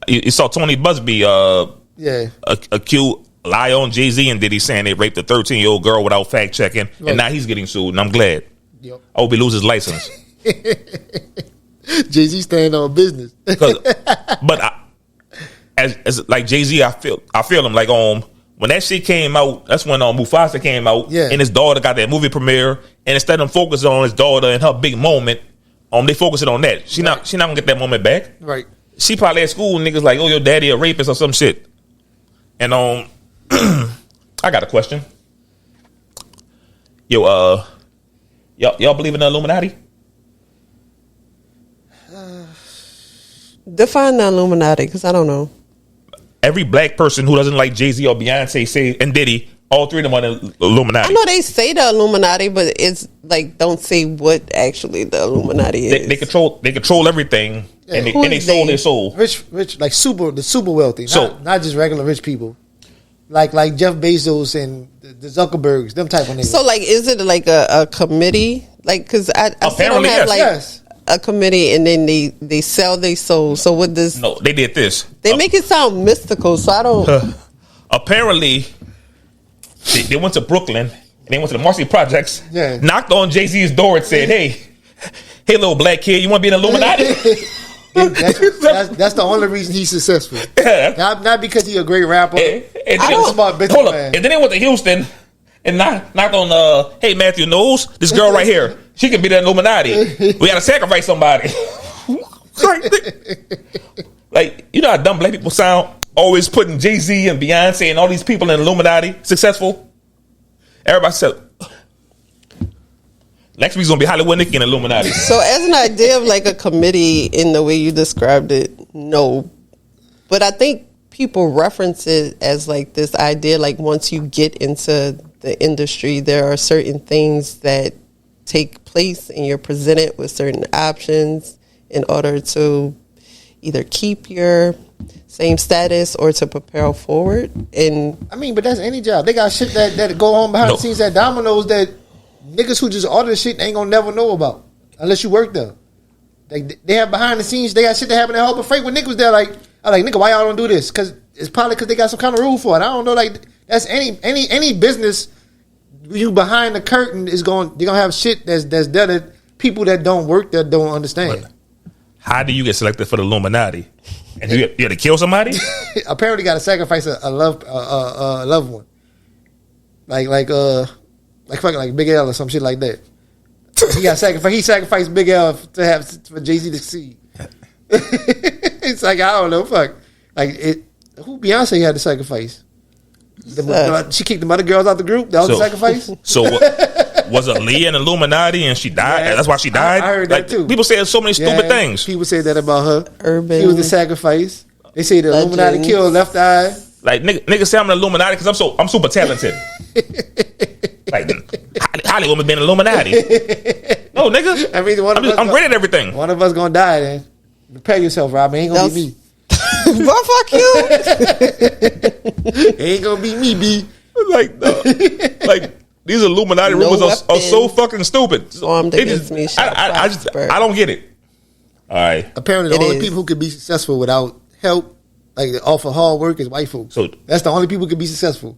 you saw Tony Busby accused lie on Jay-Z and Diddy saying they raped a 13-year-old girl without fact checking, right. and now he's getting sued, and I'm glad. Yep. I hope he loses his license. Jay-Z staying on business. But as like Jay-Z, I feel him like when that shit came out, that's when Mufasa came out, and his daughter got that movie premiere, and instead of focusing on his daughter and her big moment, they focusing on that. She not gonna get that moment back. Right. She probably at school and niggas like, oh, your daddy a rapist or some shit. And I got a question. Yo, y'all believe in the Illuminati? Define the Illuminati, because I don't know. Every black person who doesn't like Jay-Z or Beyonce and Diddy, all three of them are the Illuminati. I know they say the Illuminati, but it's like don't say what actually the Illuminati is. They control everything, and they sold their soul. Rich, like the super wealthy, not just regular rich people, like Jeff Bezos and the Zuckerbergs, them type of niggas. So like, is it like a committee? Like, because I still don't have a committee, and then they sell their soul. So what does? No, they did this. They make it sound mystical, so I don't. Apparently, they went to Brooklyn and they went to the Marcy Projects. Yeah. Knocked on Jay-Z's door and said, "Hey, little black kid, you want to be an Illuminati?" That's the only reason he's successful. Not because he's a great rapper. And smart business hold up. man. And then they went to Houston and knocked on. Hey, Matthew Knowles, this girl right here, she can be the Illuminati. We got to sacrifice somebody. Like, you know how dumb black people sound? Always putting Jay-Z and Beyonce and all these people in Illuminati successful. Everybody said, next week's gonna be Hollywood Nicky and Illuminati. So as an idea of like a committee in the way you described it, no. But I think people reference it as like this idea, like once you get into the industry, there are certain things that take place and you're presented with certain options in order to either keep your same status or to propel forward. And I mean, but that's any job. They got shit that go on behind the scenes at Domino's that niggas who just order shit ain't gonna never know about unless you work there. They have behind the scenes. They got shit that happened at Harbor Freight when niggas was there. Like, I'm like, nigga, why y'all don't do this? Because it's probably because they got some kind of rule for it. I don't know. Like, that's any business. You behind the curtain is they're gonna have shit that's there that people that don't work there don't understand. But how do you get selected for the Illuminati? And you had to kill somebody? Apparently, got to sacrifice a loved one, like Big L or some shit like that. He sacrificed Big L for Jay-Z to succeed. It's like, I don't know, fuck. Like who Beyonce had to sacrifice? She kicked the other girls out the group. That was the sacrifice. So was Aaliyah an Illuminati and she died? Yeah, that's why she died. I heard that too. People say so many stupid things. People say that about her. Urban. She was the sacrifice. They say the Illuminati killed Left Eye. Like niggas say I'm an Illuminati because I'm super talented. Like Hollywood been an Illuminati. No, nigga. I mean, I'm great at everything. One of us gonna die. Then prepare yourself, Rob. It ain't gonna be me. Well, fuck you. It ain't gonna be me, B. Like these Illuminati rumors are so fucking stupid. I don't get it. All right. Apparently, the only people who could be successful without help, like off of hard work, is white folks. So that's the only people who could be successful.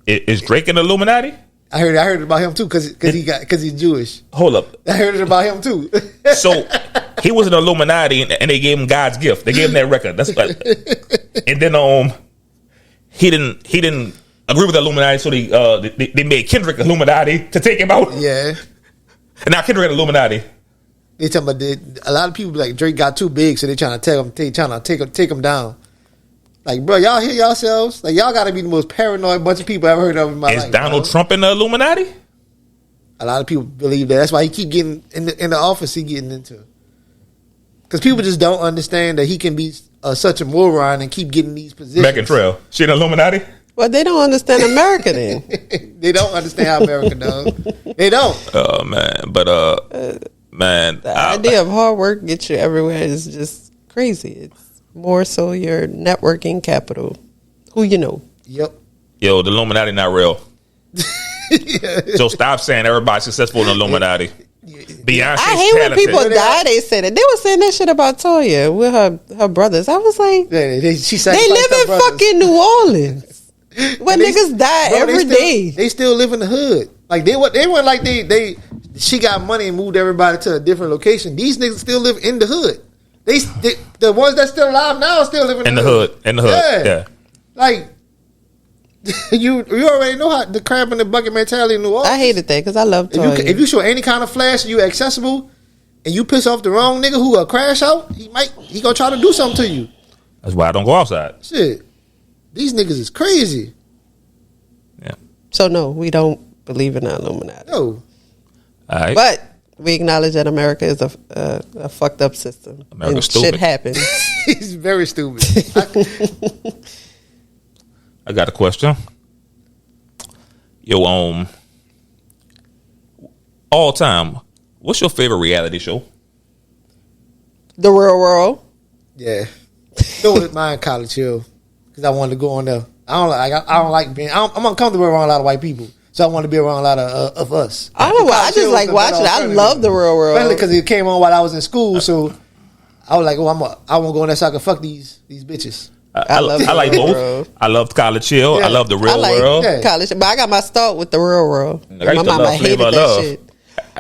Is Drake an Illuminati? I heard about him too because he's Jewish. Hold up. I heard it about him too. So he was an Illuminati and they gave him God's gift. They gave him that record. That's like, and then he didn't agree with the Illuminati, so they made Kendrick Illuminati to take him out. Yeah. And now Kendrick Illuminati. They talking about a lot of people like Drake got too big, so they trying to take him down. Like, bro, y'all hear yourselves? Like, y'all got to be the most paranoid bunch of people I've ever heard of in my life. Is Donald Trump in the Illuminati? A lot of people believe that. That's why he keep getting in the office he getting into. Because people just don't understand that he can be such a moron and keep getting these positions. Megan Trail. She an Illuminati? Well, they don't understand America then. They don't understand how America does. They don't. Oh man, but man, The idea of hard work gets you everywhere is just crazy. It's more so your networking capital. Who you know. Yep. yo, the Illuminati not real. So stop saying everybody's successful in the Illuminati. Beyonce's I hate when people die. They say that. They were saying that shit about Toya with her brothers. I was like, Yeah, they sacrificed live her in brothers. fucking New Orleans, where niggas die every day. They still live in the hood. Like they weren't like they. She got money and moved everybody to a different location. These niggas still live in the hood. They the ones that still alive now still living in the hood. In the hood, yeah. Like you already know how the crab in the bucket mentality in New Orleans. I hated that because I love Toya. If you show any kind of flash and you accessible, and you piss off the wrong nigga who will crash out, he gonna try to do something to you. That's why I don't go outside. Shit, these niggas is crazy. Yeah. So no, we don't believe in the Illuminati. No, All right. But we acknowledge that America is a fucked up system. America's and stupid. shit happens. he's very stupid. I got a question. Yo, all time, what's your favorite reality show? The Real World. Yeah, go with mine, College Hill, because I wanted to go on there. I don't like being. I'm uncomfortable around a lot of white people, so I want to be around a lot of us. I don't know why. I just like watching it. I love The Real World. Especially because it came on while I was in school, so I was like, I want to go on there so I can fuck these bitches. I love The like Real both. World. I love College Hill. Yeah. I love the Real I like World. Yeah. college, but I got my start with The Real World. I My used to mama love hated Flavor of that Love. shit.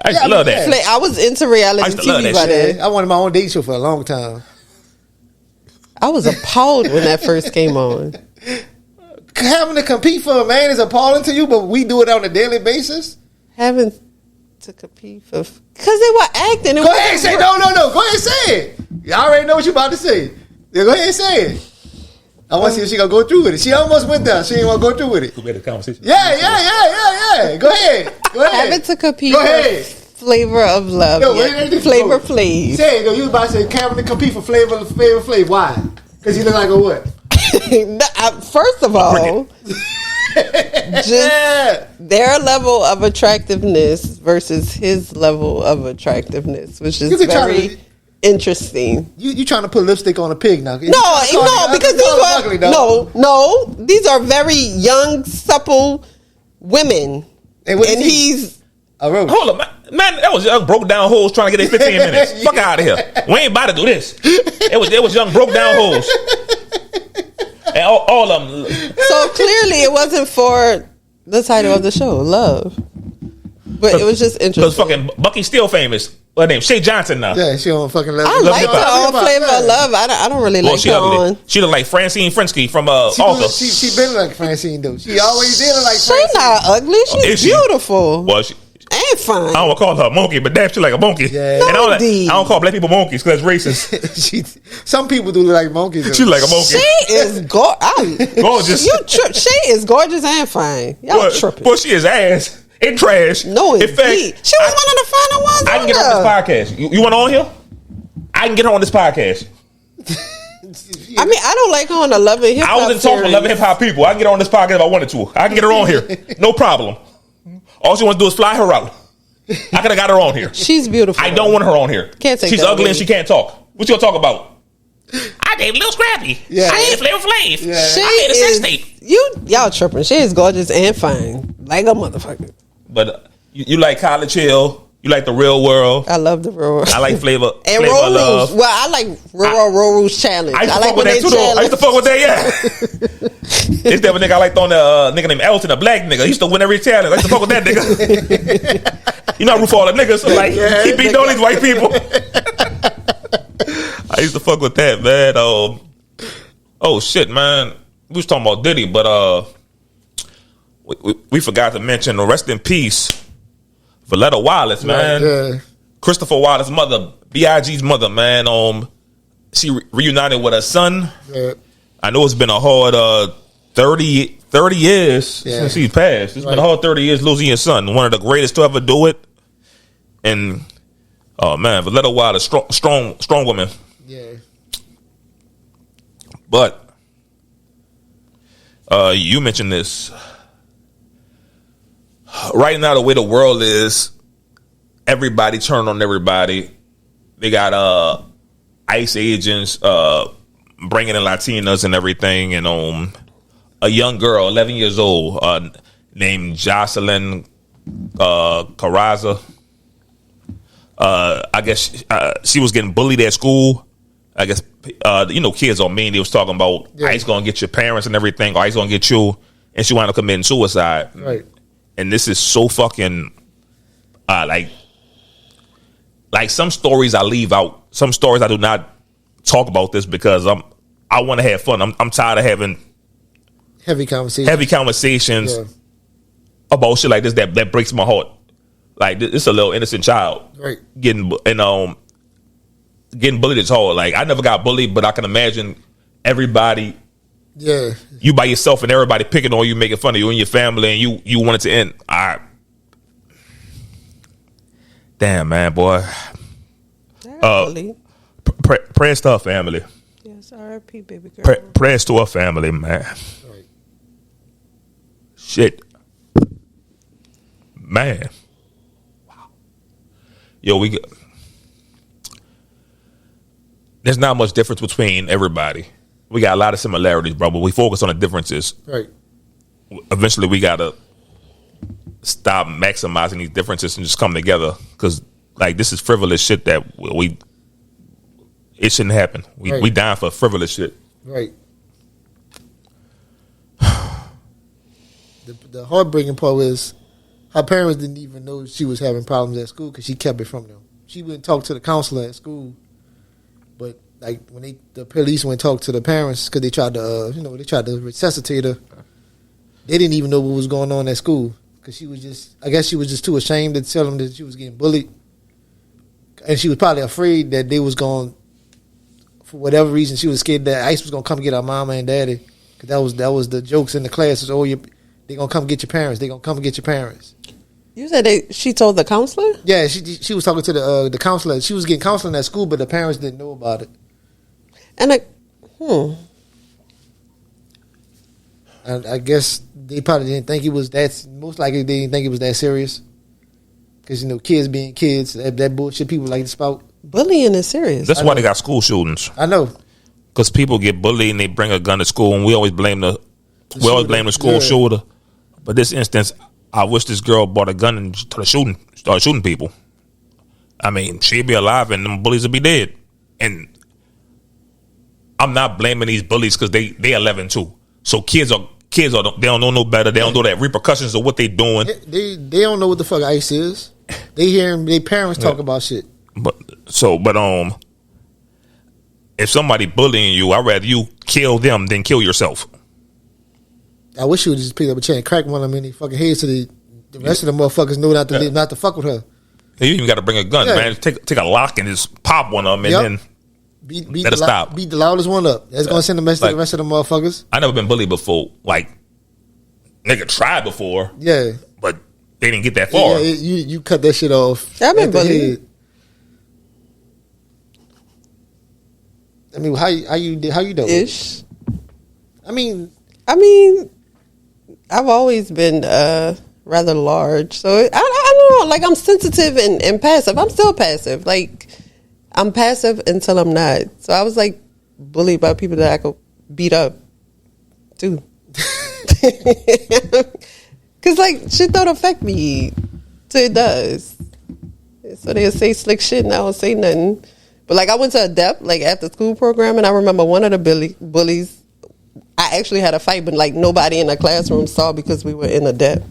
I used to love that. I was into I reality used to love TV that by shit. then. I wanted my own dating show for a long time. I was appalled when that first came on. Having to compete for a man is appalling to you, but we do it on a daily basis. Having to compete for because they were acting. Go ahead and say no. Go ahead and say it. I already know what you about to say. Yeah, go ahead and say it. I want to see if she gonna go through with it. She almost went there. She ain't want to go through with it. We had a conversation. Yeah. Go ahead. Having to compete Go for ahead. Flavor of Love. No, Yeah. wait, Flavor Flav. Say it. No, you was about to say having to compete for Flavor Flav. Why? Because he look like a what? First of all, just their level of attractiveness versus his level of attractiveness, which is You can try very to- interesting. You trying to put lipstick on a pig now? No, because these are very young, supple women, And what is and he? he's A roach. Hold up, man. That was young broke down hoes trying to get their 15 minutes. Fuck out of here. We ain't about to do this. It was young broke down hoes. And all of them. so clearly it wasn't for the title of the show, Love, but it was just Because interesting. fucking Bucky's still famous. What name? Shay Johnson now. Yeah, she on fucking love. I Love like hip her hop. on Flavor of Love. I don't really Well, like she her ugly. on. She look like Francine Frensky from Alta. She been like Francine though. She always did look like She's Francine. not ugly. She's Is she? beautiful Well, and fine. I don't want to call her a monkey, but damn, she like a monkey. Yeah. And No, D. I don't call black people monkeys because that's racist. Some people do look like monkeys. Though. She like a monkey. She is Gorgeous. She is gorgeous and fine. Y'all tripping. But she is ass. It trash. No, in it's fact, deep. She was one of the final ones. I can get her on this podcast. You want her on here? I can get her on this podcast. I mean, I don't like her on the Love and Hip Hop. I was in talks with Love and Hip Hop people. I can get her on this podcast if I wanted to. I can get her on here. No problem. All she wants to do is fly her out. I could have got her on here. She's beautiful. I don't want her on here. Can't take She's that ugly away. and she can't talk. What you gonna talk about? I dated Lil Scrappy. Yeah. I dated Flavor Flav. Yeah. She I made a sex is. tape. Y'all tripping. She is gorgeous and fine, like a motherfucker. But you like College Hill. You like the Real World. I love the Real World. I like Flavor. And Flavor Roll of Love. Rules. Well, I like Roll Rules Challenge. I used to like fuck with when that they too, though. I used to fuck with that, yeah. It's that nigga I liked on the nigga named Elton, a black nigga. He used to win every challenge. I used to fuck with that nigga. You know, I root for all the niggas. So like, he beat on these white people. I used to fuck with that, man. Oh shit, man. We was talking about Diddy, but we forgot to mention rest in peace, Valletta Wallace, man. Yeah. Christopher Wallace's mother, B.I.G.'s mother, man. She reunited with her son. Yeah. I know it's been a hard 30 years since he passed. It's been a hard 30 years losing your son, one of the greatest to ever do it. And oh man, Valletta Wallace, strong woman. Yeah. But you mentioned this. Right now, the way the world is, everybody turning on everybody. They got ICE agents bringing in Latinas and everything, and a young girl, 11 years old, named Jocelyn Carraza. I guess she was getting bullied at school. I guess kids are mean. They was talking about ICE gonna get your parents and everything, or ICE gonna get you, and she wound up committing suicide. Right. And this is so fucking like some stories I leave out. Some stories I do not talk about this because I want to have fun. I'm tired of having heavy conversations about shit like this that breaks my heart. Like, this a little innocent child, right? Getting bullied is hard. Like, I never got bullied, but I can imagine everybody. Yeah, you by yourself and everybody picking on you, making fun of you and your family, and you want it to end. Damn, man, boy. Prayers to her family. Yes, R.I.P. baby girl. Prayers to her family, man. Right. Shit, man. Wow. Yo, there's not much difference between everybody. We got a lot of similarities, bro, but we focus on the differences. Right. Eventually, we got to stop maximizing these differences and just come together, because, like, this is frivolous shit that it shouldn't happen. We dying for frivolous shit. Right. The heartbreaking part was her parents didn't even know she was having problems at school because she kept it from them. She wouldn't talk to the counselor at school, but like when the police went and talked to the parents because they tried to resuscitate her. They didn't even know what was going on at school because she was just too ashamed to tell them that she was getting bullied, and she was probably afraid that they was going, for whatever reason, she was scared that ICE was gonna come get her mama and daddy, because that was the jokes in the classes. Oh, they gonna come get your parents. They gonna come get your parents. You said she told the counselor? Yeah, she was talking to the counselor. She was getting counseling at school, but the parents didn't know about it. And I guess they probably didn't think it was that. Most likely, they didn't think it was that serious. Because kids being kids, that bullshit people like to spout. Bullying is serious. That's why they got school shootings. I know. Because people get bullied and they bring a gun to school, and we always blame the school shooter. But this instance, I wish this girl bought a gun and started shooting people. I mean, she'd be alive and them bullies would be dead. And I'm not blaming these bullies because they 11 too. So kids they don't know no better. They don't know that repercussions of what they doing. They don't know what the fuck ICE is. They hearing their parents talk about shit. But if somebody bullying you, I'd rather you kill them than kill yourself. I wish you would just pick up a chair and crack one of them in their fucking head so the rest of the motherfuckers know not to fuck with her. You even got to bring a gun, man. Take a lock and just pop one of them, and then let it stop. Beat the loudest one up. That's gonna send a message to the rest of the motherfuckers. I never been bullied before. Like, nigga tried before. Yeah, but they didn't get that far. Yeah, you cut that shit off. I've been bullied. I mean, how you doing? Ish. I mean, I've always been rather large, so I don't know. Like, I'm sensitive and passive. I'm still passive. Like, I'm passive until I'm not. So I was like bullied by people that I could beat up too. Cause like shit don't affect me till it does. So they'll say slick shit and I don't say nothing. But like I went to a DEP, like after school program, and I remember one of the bullies, I actually had a fight, but like nobody in the classroom saw because we were in a DEP.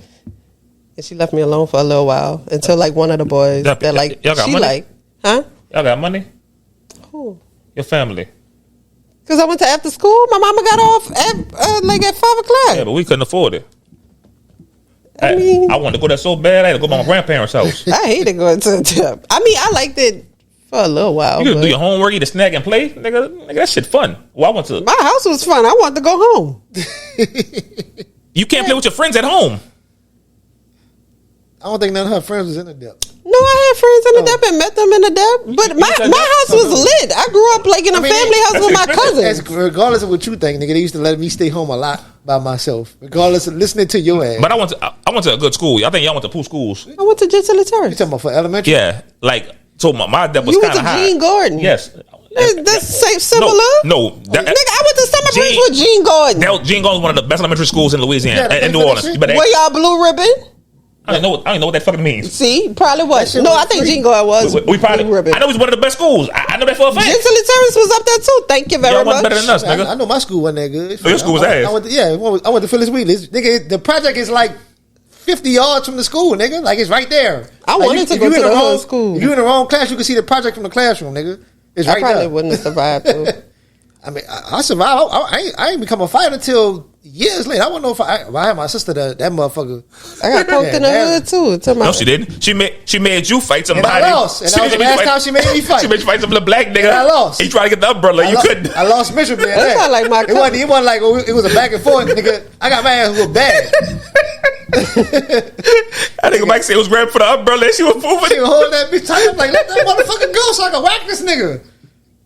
And she left me alone for a little while until like one of the boys that like y'all got she money? like, huh? Y'all got money? Who? Your family. Because I went to after school. My mama got off at 5 o'clock. Yeah, but we couldn't afford it. I mean, I wanted to go there so bad. I had to go to my grandparents' house. I hated going to the DEP. I mean, I liked it for a little while. You could do your homework, eat a snack, and play. Nigga, that shit fun. Well, I went to... My house was fun. I wanted to go home. You can't play with your friends at home. I don't think none of her friends was in the depth. No, I had friends in the depth and met them in the depth. But my house was lit. I grew up like in a family house with my cousins. Regardless of what you think, nigga, they used to let me stay home a lot by myself. Regardless of listening to your ass. But I went to a good school. I think y'all went to pool schools. I went to Gentile Terrace. You talking about for elementary? Yeah, like so my depth was You kind went of to high. Gene Gordon. Yes. That's similar. No. Nigga, I went to Summer Breeze with Gene Gordon. Gene Gordon is one of the best elementary schools in Louisiana, Yeah, in New Orleans. You better Were y'all blue ribbon? I don't know what that fucking means. See, probably was. shit No, was I think free. Gene Gordon was We probably. blue ribbon. I know he's one of the best schools. I know that for a fact. Gentile Terrace was up there too. Thank you very Y'all much. wasn't better than us, nigga. I know my school wasn't that good. Oh, your school was ass. I went to Phyllis Wheatley. Nigga, the project is like 50 yards from the school, nigga. Like it's right there. I Like, wanted to if go you to in the wrong whole school. If you in the wrong class, you can see the project from the classroom, nigga. It's I right probably there. wouldn't have survived too. I mean, I survived. I ain't become a fighter until years later. I wouldn't know if I had my sister. That motherfucker. I got poked in the hood too. To my, No, she didn't. She made you fight And somebody. I lost. And that was the last time she made me fight. She made you fight some little black nigga. And I lost. He tried to get the umbrella. You couldn't. I lost miserably. at That sound like my It wasn't like it was a back and forth, nigga. I got my ass whooped bad. I think Mike said it was grabbing for the umbrella and she was She moving. was holding that bitch tight. I'm like, let that motherfucker go so I can whack this nigga.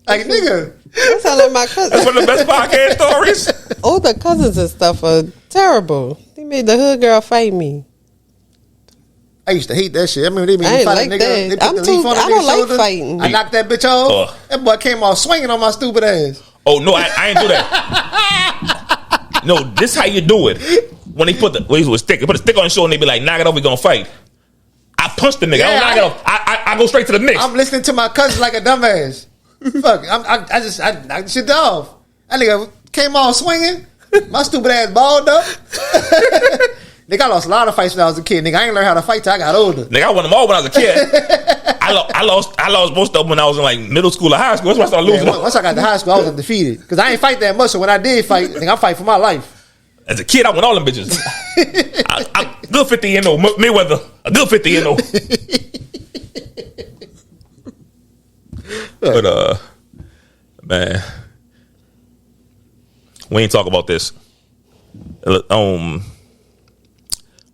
Like, nigga. that sound like my That's cousin. one of the best podcast stories. Older cousins and stuff are terrible. They made the hood girl fight me. I used to hate that shit. I remember they made I me ain't fight like a nigga. that. They put I'm the too- leaf on the I don't nigga's like shoulder. fighting. I knocked that bitch off. Ugh. That boy came off swinging on my stupid ass. Oh no, I ain't do that. No, this how you do it. When they put a stick on his shoulder and they be like, knock it off, we gonna fight. I punched the nigga. I Yeah, don't knock it off. I go straight to the next. I'm listening to my cousin like a dumbass. Fuck, I just knocked shit off. That nigga came off swinging. My stupid ass balled up. Nigga, I lost a lot of fights when I was a kid. Nigga, I ain't learned how to fight till I got older. Nigga, I won them all when I was a kid. I lost most of them when I was in like middle school or high school. That's when I started losing. Yeah, once I got to high school, I was undefeated. Because I ain't fight that much, so when I did fight, nigga, I fight for my life. As a kid, I won all them bitches. I good 50 and 0. Mayweather, a good 50 and 0. But man, we ain't talk about this.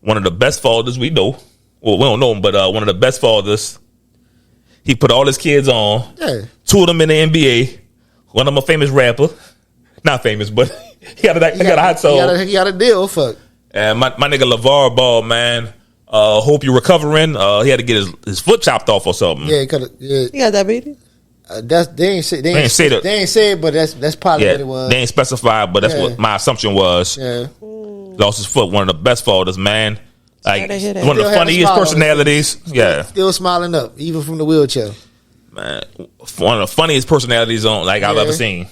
One of the best fathers we know. Well, we don't know him, but one of the best fathers. He put all his kids on. Yeah. 2 of them in the NBA. One of them a famous rapper. Not famous, but he got a hot soul. He got a deal, fuck. And my nigga LeVar Ball, man. Hope you're recovering. He had to get his foot chopped off or something. Yeah, he could have. Yeah. You got diabetes? They ain't say that. They ain't say it, but that's probably what it was. They ain't specified, but that's Yeah. what my assumption was. Yeah. Lost his foot. One of the best fathers, man. Like Sorry to hear that. one of Still the had a funniest smile on his personalities. Yeah, Still smiling up, even from the wheelchair. man. One of the funniest personalities I've ever seen.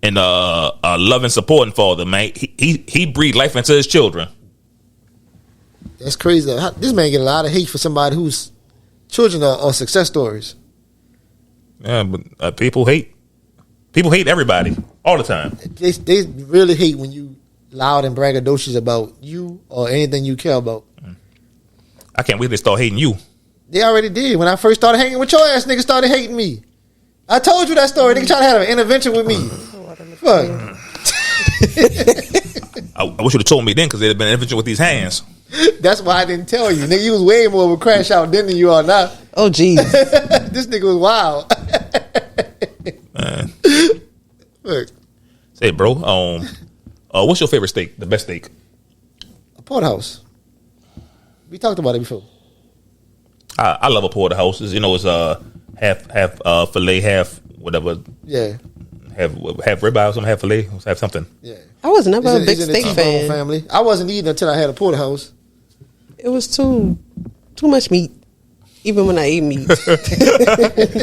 And a loving, supporting father, man. He breathed life into his children. That's crazy. This man get a lot of hate for somebody whose children are success stories. Yeah, but people hate everybody all the time. They really hate when you loud and braggadocious about you or anything you care about. I can't wait till they start hating you. They already did. When I first started hanging with your ass, niggas started hating me. I told you that story. Nigga tried to have an intervention with me. Fuck. I wish you'd have told me then, because they'd have been intervention with these hands. That's why I didn't tell you. Nigga, you was way more of a crash out then than you are now. Oh, jeez. This nigga was wild. Man. Look, Say, bro, what's your favorite steak? The best steak? a porterhouse. We talked about it before. I love a porterhouse. It's half filet, half whatever, Yeah. half ribeye or something, half filet, half something. Yeah. I was never a big It's in the steak T-bone fan. family. I wasn't eating until I had a porterhouse. It was too much meat. Even when I ate meat.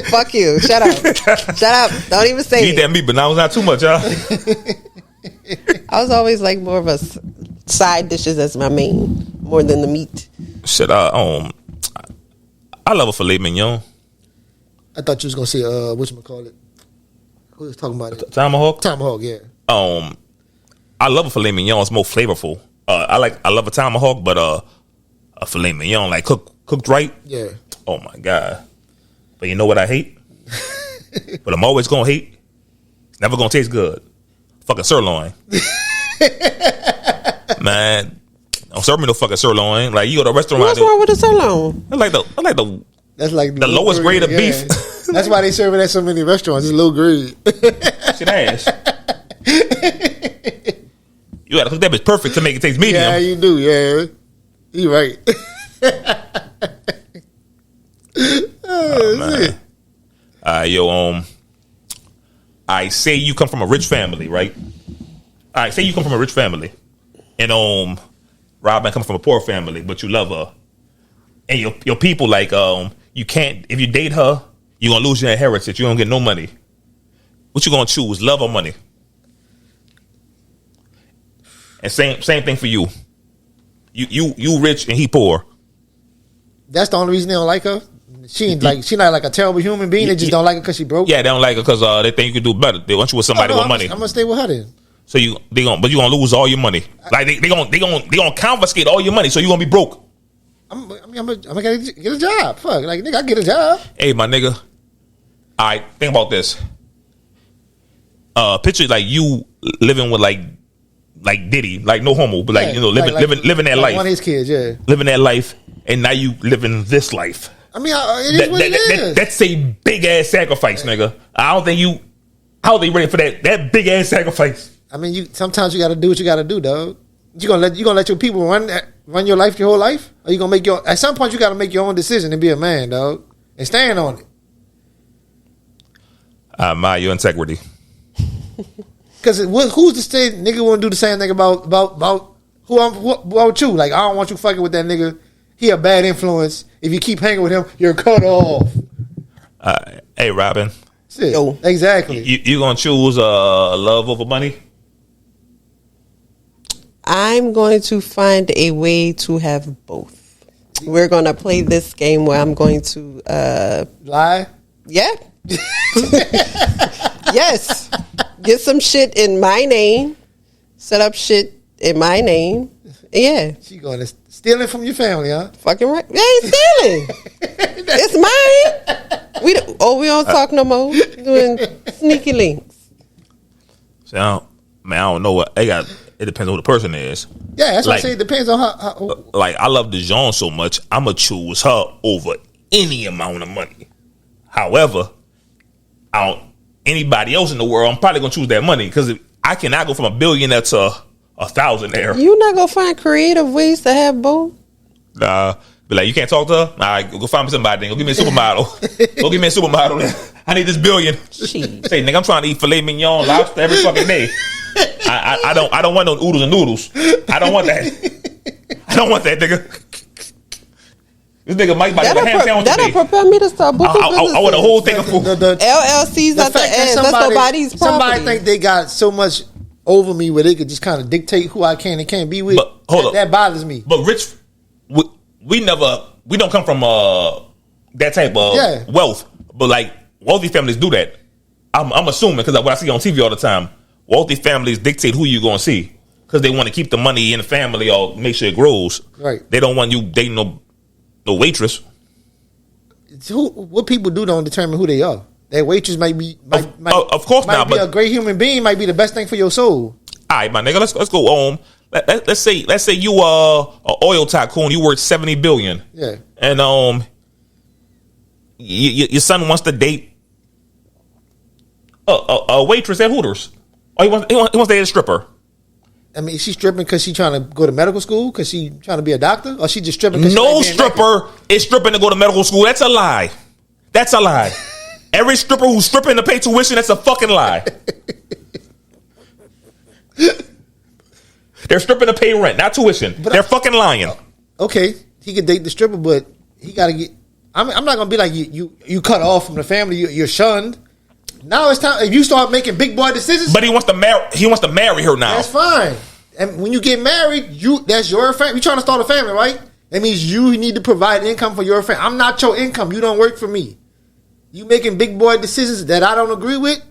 Fuck you. Shut up. Shut up. Don't even say You eat that meat, but now it's not too much, y'all. I was always like more of a side dishes as my main, more than the meat. Shit, I love a filet mignon. I thought you was gonna say whatchamacallit. Who was talking about it? Tomahawk. Tomahawk, yeah. I love a filet mignon. It's more flavorful. I love a tomahawk, but a filet mignon, like cooked right. Yeah. Oh my god! But you know what I hate? But I'm always gonna hate. It's never gonna taste good. Fucking sirloin. Man, Don't serve me no fucking sirloin. Like you go to a restaurant. What's wrong with the sirloin? I like the That's like the lowest grade of beef. That's why they serve it at so many restaurants. It's low grade. Shit ass. You gotta cook that bitch perfect to make it taste medium. Yeah, you do. Yeah, you right. Oh, man. I say you come from a rich family, right? All right, say you come from a rich family, and Robin comes from a poor family, but you love her, and your people like you can't, if you date her, you're gonna lose your inheritance. You don't get no money. What you gonna choose, love or money? And same thing for you. You rich and he poor. That's the only reason they don't like her. She not like a terrible human being. They just don't like her because she broke. Yeah, they don't like her because they think you can do better. They want you with somebody with money. I'm gonna stay with her then. So you're gonna lose all your money. Like they gonna confiscate all your money. So you are gonna be broke. I'm gonna get a job. Fuck, like nigga, I get a job. Hey, my nigga. All right, think about this. Picture like you living with like Diddy, like no homo, but like living that life. One of his kids, yeah, living that life, and now you living this life. I mean, it is what it is. That's a big ass sacrifice, nigga. I don't think you ready for that big ass sacrifice. I mean, sometimes you got to do what you got to do, dog. You gonna let your people run your life your whole life, or you gonna make at some point you got to make your own decision and be a man, dog, and stand on it. I admire your integrity. Because who's to say nigga won't do the same thing about who about you? Like, I don't want you fucking with that nigga. He a bad influence. If you keep hanging with him, you're cut off. Hey, Robin. Yo. Exactly. You gonna choose love over money? I'm going to find a way to have both. We're gonna play this game where I'm going to lie. Yeah. Yes. Get some shit in my name. Set up shit in my name. Yeah. She going to steal it from your family, huh? Fucking right. They ain't stealing. It's mine. We don't talk no more. Doing sneaky links. See, I don't know what they got. It depends on who the person is. Yeah, that's what I say. It depends on how. Like, I love Dijon so much, I'm going to choose her over any amount of money. However, anybody else in the world, I'm probably going to choose that money because I cannot go from a billionaire to a thousandaire. You not going to find creative ways to have both? Nah. Be like, you can't talk to her? All right, go find me somebody then. Go give me a supermodel. Go give me a supermodel then. I need this billion. Jeez. Say, nigga, I'm trying to eat filet mignon, lobster every fucking day. I don't want no oodles and noodles. I don't want that. I don't want that, nigga. This nigga Mike about to have a ham sandwich today. That'll prepare me to start booking businesses. I want a whole thing of food. LLCs at the end. That's nobody's property. Somebody think they got so much over me where they could just kind of dictate who I can and can't be with. But hold up. That bothers me. But Rich, we don't come from that type of wealth. But like wealthy families do that. I'm assuming because what I see on TV all the time, wealthy families dictate who you gonna see because they want to keep the money in the family or make sure it grows. Right. They don't want you dating no waitress. What people do don't determine who they are. That waitress might be, of course, might be a great human being. Might be the best thing for your soul. All right, my nigga, let's go home. Let's say you are an oil tycoon. You worth $70 billion. Yeah. And your son wants to date a waitress at Hooters. Or he wants to date a stripper. I mean, is she stripping because she trying to go to medical school? Because she trying to be a doctor? Or she just stripping? No stripper is stripping to go to medical school. That's a lie. That's a lie. Every stripper who's stripping to pay tuition, that's a fucking lie. They're stripping to pay rent, not tuition. But they're fucking lying. Okay, he could date the stripper, but he got to get. I'm not gonna be like you cut off from the family. You're shunned. Now it's time. If you start making big boy decisions, but he wants to marry her now. That's fine. And when you get married, that's your family. You're trying to start a family, right? That means you need to provide income for your family. I'm not your income. You don't work for me. You making big boy decisions that I don't agree with.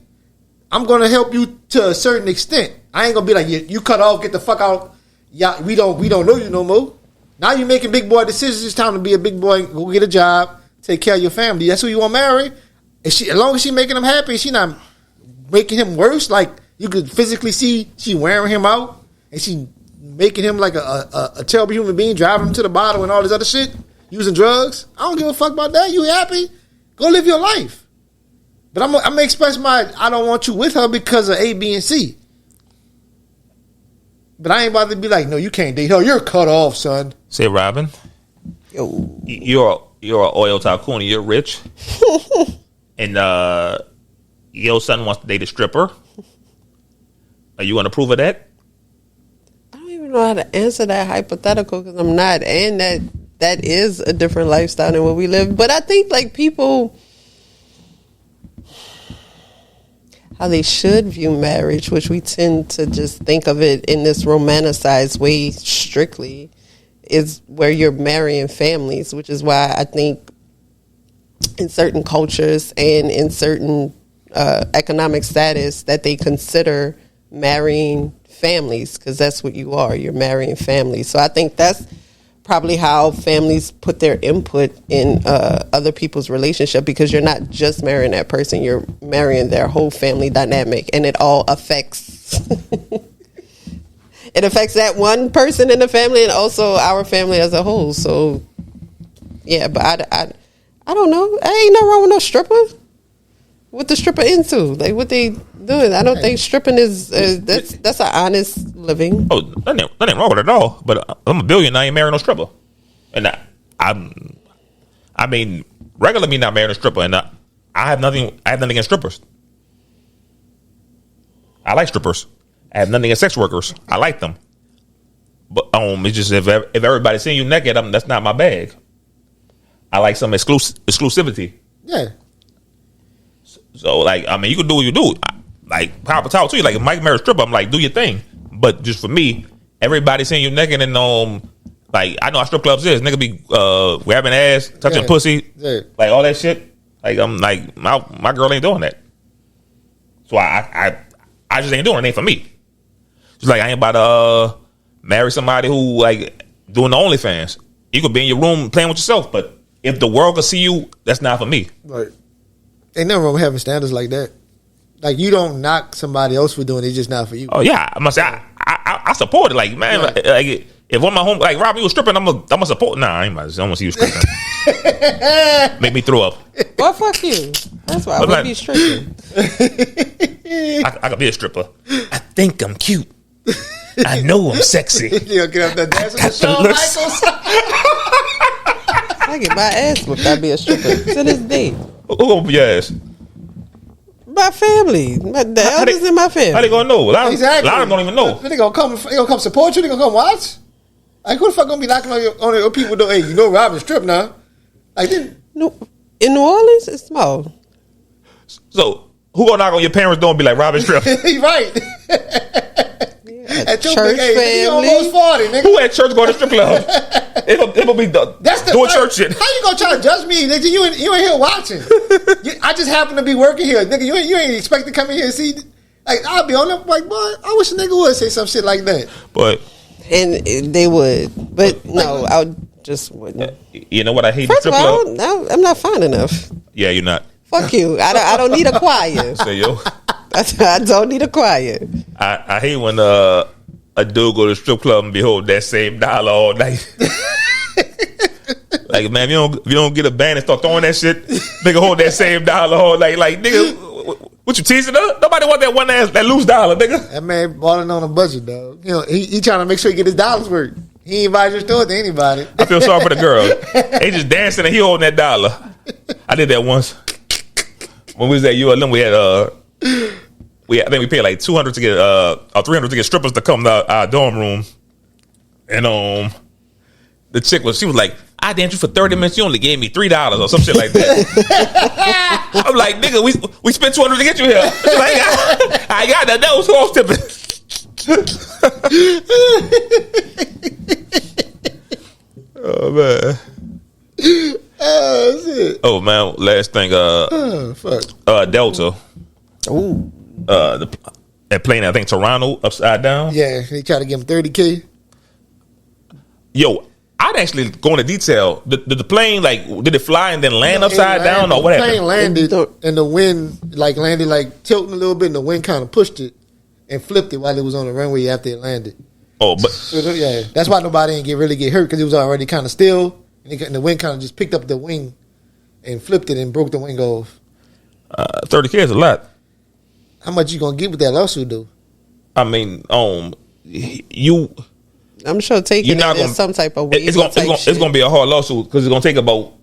I'm gonna help you to a certain extent. I ain't gonna be like you cut off, get the fuck out. Yeah, we don't know you no more. Now you making big boy decisions. It's time to be a big boy. Go get a job, take care of your family. That's who you want to marry. As long as she making him happy, she not making him worse. Like you could physically see she wearing him out, and she making him like a terrible human being, driving him to the bottle and all this other shit, using drugs. I don't give a fuck about that. You happy? Go live your life. But I'm gonna express I don't want you with her because of A, B, and C. But I ain't about to be like, no, you can't date her. You're cut off, son. Say, Robin, you're an oil tycoon. You're rich, and your son wants to date a stripper. Are you going to approve of that? I don't even know how to answer that hypothetical because I'm not, and that is a different lifestyle than what we live. But I think like people, how they should view marriage, which we tend to just think of it in this romanticized way strictly, is where you're marrying families, which is why I think in certain cultures and in certain economic status that they consider marrying families, because that's what you are. You're marrying families. So I think that's probably how families put their input in other people's relationship, because you're not just marrying that person, you're marrying their whole family dynamic, and it all affects it affects that one person in the family and also our family as a whole. So yeah, but I don't know. I ain't no wrong with no stripper. What the stripper into? Like what they doing? I don't think stripping is that's an honest living. Oh, that ain't wrong with it at all. But I'm a billionaire. I ain't marrying no stripper, and I mean, regular me not marrying a stripper, and I have nothing. I have nothing against strippers. I like strippers. I have nothing against sex workers. I like them. But it's just if everybody's seeing you naked, that's not my bag. I like some exclusivity. Yeah. So, like, I mean, you can do what you do. Like, Papa talk to you. Like, if Mike married a stripper, I'm like, do your thing. But just for me, everybody seeing you naked and, like, I know how strip clubs is. Nigga be grabbing ass, touching pussy, like, all that shit. Like, I'm like, my girl ain't doing that. So, I just ain't doing it. It ain't for me. Just like, I ain't about to marry somebody who, like, doing the OnlyFans. You could be in your room playing with yourself, but if the world could see you, that's not for me. Right. Ain't nothing wrong with having standards like that. Like, you don't knock somebody else for doing it, it's just not for you. Oh, yeah. I must say, I support it. Like, man, right. Like if one of my home, like, Rob, you was stripping, I'm a support. Nah, I ain't about to. I want to see you stripping. Make me throw up. Well, fuck you. That's why I would be stripping. I could be a stripper. I think I'm cute. I know I'm sexy. You get up there dancing with Shawn Michaels. I get my ass whooped. I'd be a stripper to this day. Who gonna be your ass? My family, the elders in my family. How they gonna know? Exactly. A lot of them don't even know. They gonna come support you. They gonna come watch. Like, who the fuck gonna be knocking on your people? Hey, you know Robin strip now. Like, no, in New Orleans, it's small. So who gonna knock on your parents' door and be like Robin strip? Right. At church family. You almost 40, nigga. Who at church going to strip club? It'll be doing church shit. How you gonna try to judge me, nigga? You ain't here watching. I just happen to be working here, nigga. You ain't expect to come in here and see. Like, I'll be on them. Like, boy, I wish a nigga would say some shit like that. But they would, but no, I just wouldn't. You know what I hate? First of all, I'm not fine enough. Yeah, you're not. Fuck you. I don't need a choir. Say yo. I don't need a choir. I hate when a dude go to the strip club and behold that same dollar all night. Like, man, if you don't get a band and start throwing that shit, nigga hold that same dollar all night. Like, nigga, what you teasing us? Nobody want that loose dollar, nigga. That man balling on a budget, dog. You know, he trying to make sure he get his dollars worth. He ain't buy your store to anybody. I feel sorry for the girl. They just dancing and he holding that dollar. I did that once. When we was at ULM, we had I think we paid like $200 to get or $300 to get strippers to come to our dorm room, and the chick she was like, I danced you for 30 minutes. You only gave me $3 or some shit like that. I'm like, nigga, we spent $200 to get you here. She's like, I got that. That was who I was tipping. Oh man. Shit. Oh man, last thing. Fuck. Delta. Ooh. They're playing, I think, Toronto upside down. Yeah, they try to give him $30K. Yo, I'd actually go into detail. Did the plane, like, did it fly and then land upside down, or what happened? The plane landed, and the wind, like, landed, like, tilting a little bit, and the wind kind of pushed it and flipped it while it was on the runway after it landed. Oh, but Yeah, that's why nobody ain't really get hurt because it was already kind of still, and the wind kind of just picked up the wing and flipped it and broke the wing off. 30K is a lot. How much you gonna get with that lawsuit, though? I mean, you. I'm sure taking You're not it gonna, is some type of it's gonna be a hard lawsuit because it's gonna take about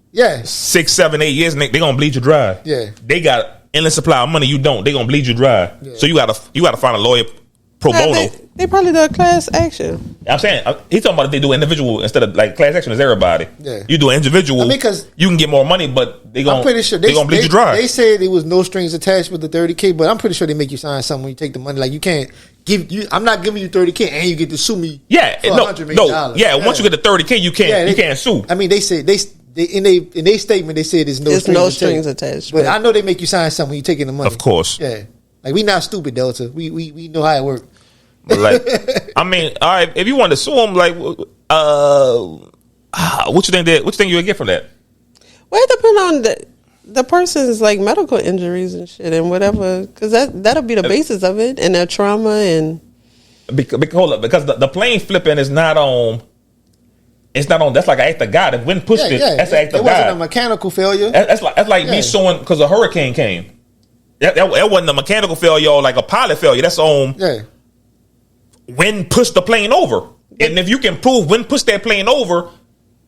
6, 7, 8 years, and they're gonna bleed you dry. Yeah, they got endless supply of money. You don't. They're gonna bleed you dry. Yeah. So you gotta find a lawyer pro bono. They probably do a class action. I'm saying he's talking about if they do individual instead of like class action is everybody. Yeah, you do individual. I mean, because you can get more money, but they gonna. I'm pretty sure they gonna bleed you dry. They said there was no strings attached with the 30K, but I'm pretty sure they make you sign something when you take the money. Like you can't give you. I'm not giving you 30K and you get to sue me. Yeah, for $100 million. Yeah, once you get the 30K, you can't sue. I mean, they said they in their statement they said there's no strings attached. But I know they make you sign something when you taking the money. Of course. Yeah, like we not stupid, Delta. We know how it works. But like, I mean, all right, if you want to sue them, like, what you think you would get from that? Well, it depends on the person's like medical injuries and shit and whatever, because that'll be the basis of it and their trauma and. Hold up, because the plane flipping is not on. It's not on. That's like an act of God. If wind pushed it, that's an act of God. It wasn't a mechanical failure. That's like me suing because a hurricane came. That wasn't a mechanical failure or like a pilot failure. That's on. Yeah. Wind pushed the plane over, and if you can prove wind pushed that plane over,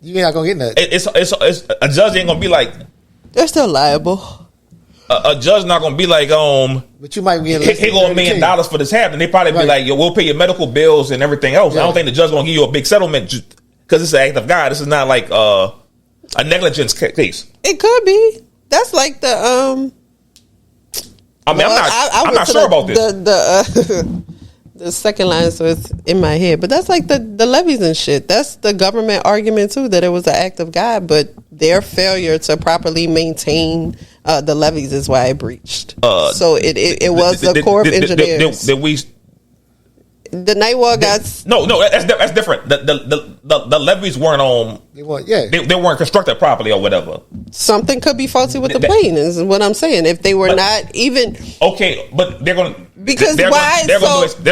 you're not gonna get that. It's a judge ain't gonna be like they're still liable. A judge not gonna be like but you might get he go $1 million for this happening. They probably be like, yo, we'll pay your medical bills and everything else. Yeah. I don't think the judge gonna give you a big settlement because it's an act of God. This is not like a negligence case. It could be. That's like the I mean, I'm not sure about this. The second line, so it's in my head. But that's like the levies and shit. That's the government argument too, that it was an act of God, but their failure to properly maintain the levies is why it breached. So it was the Corps of Engineers. The night wall got no. That's different. The levees weren't on. They weren't constructed properly or whatever. Something could be faulty with the plane. Is what I'm saying. If they were not even okay, but they're going because they're why they're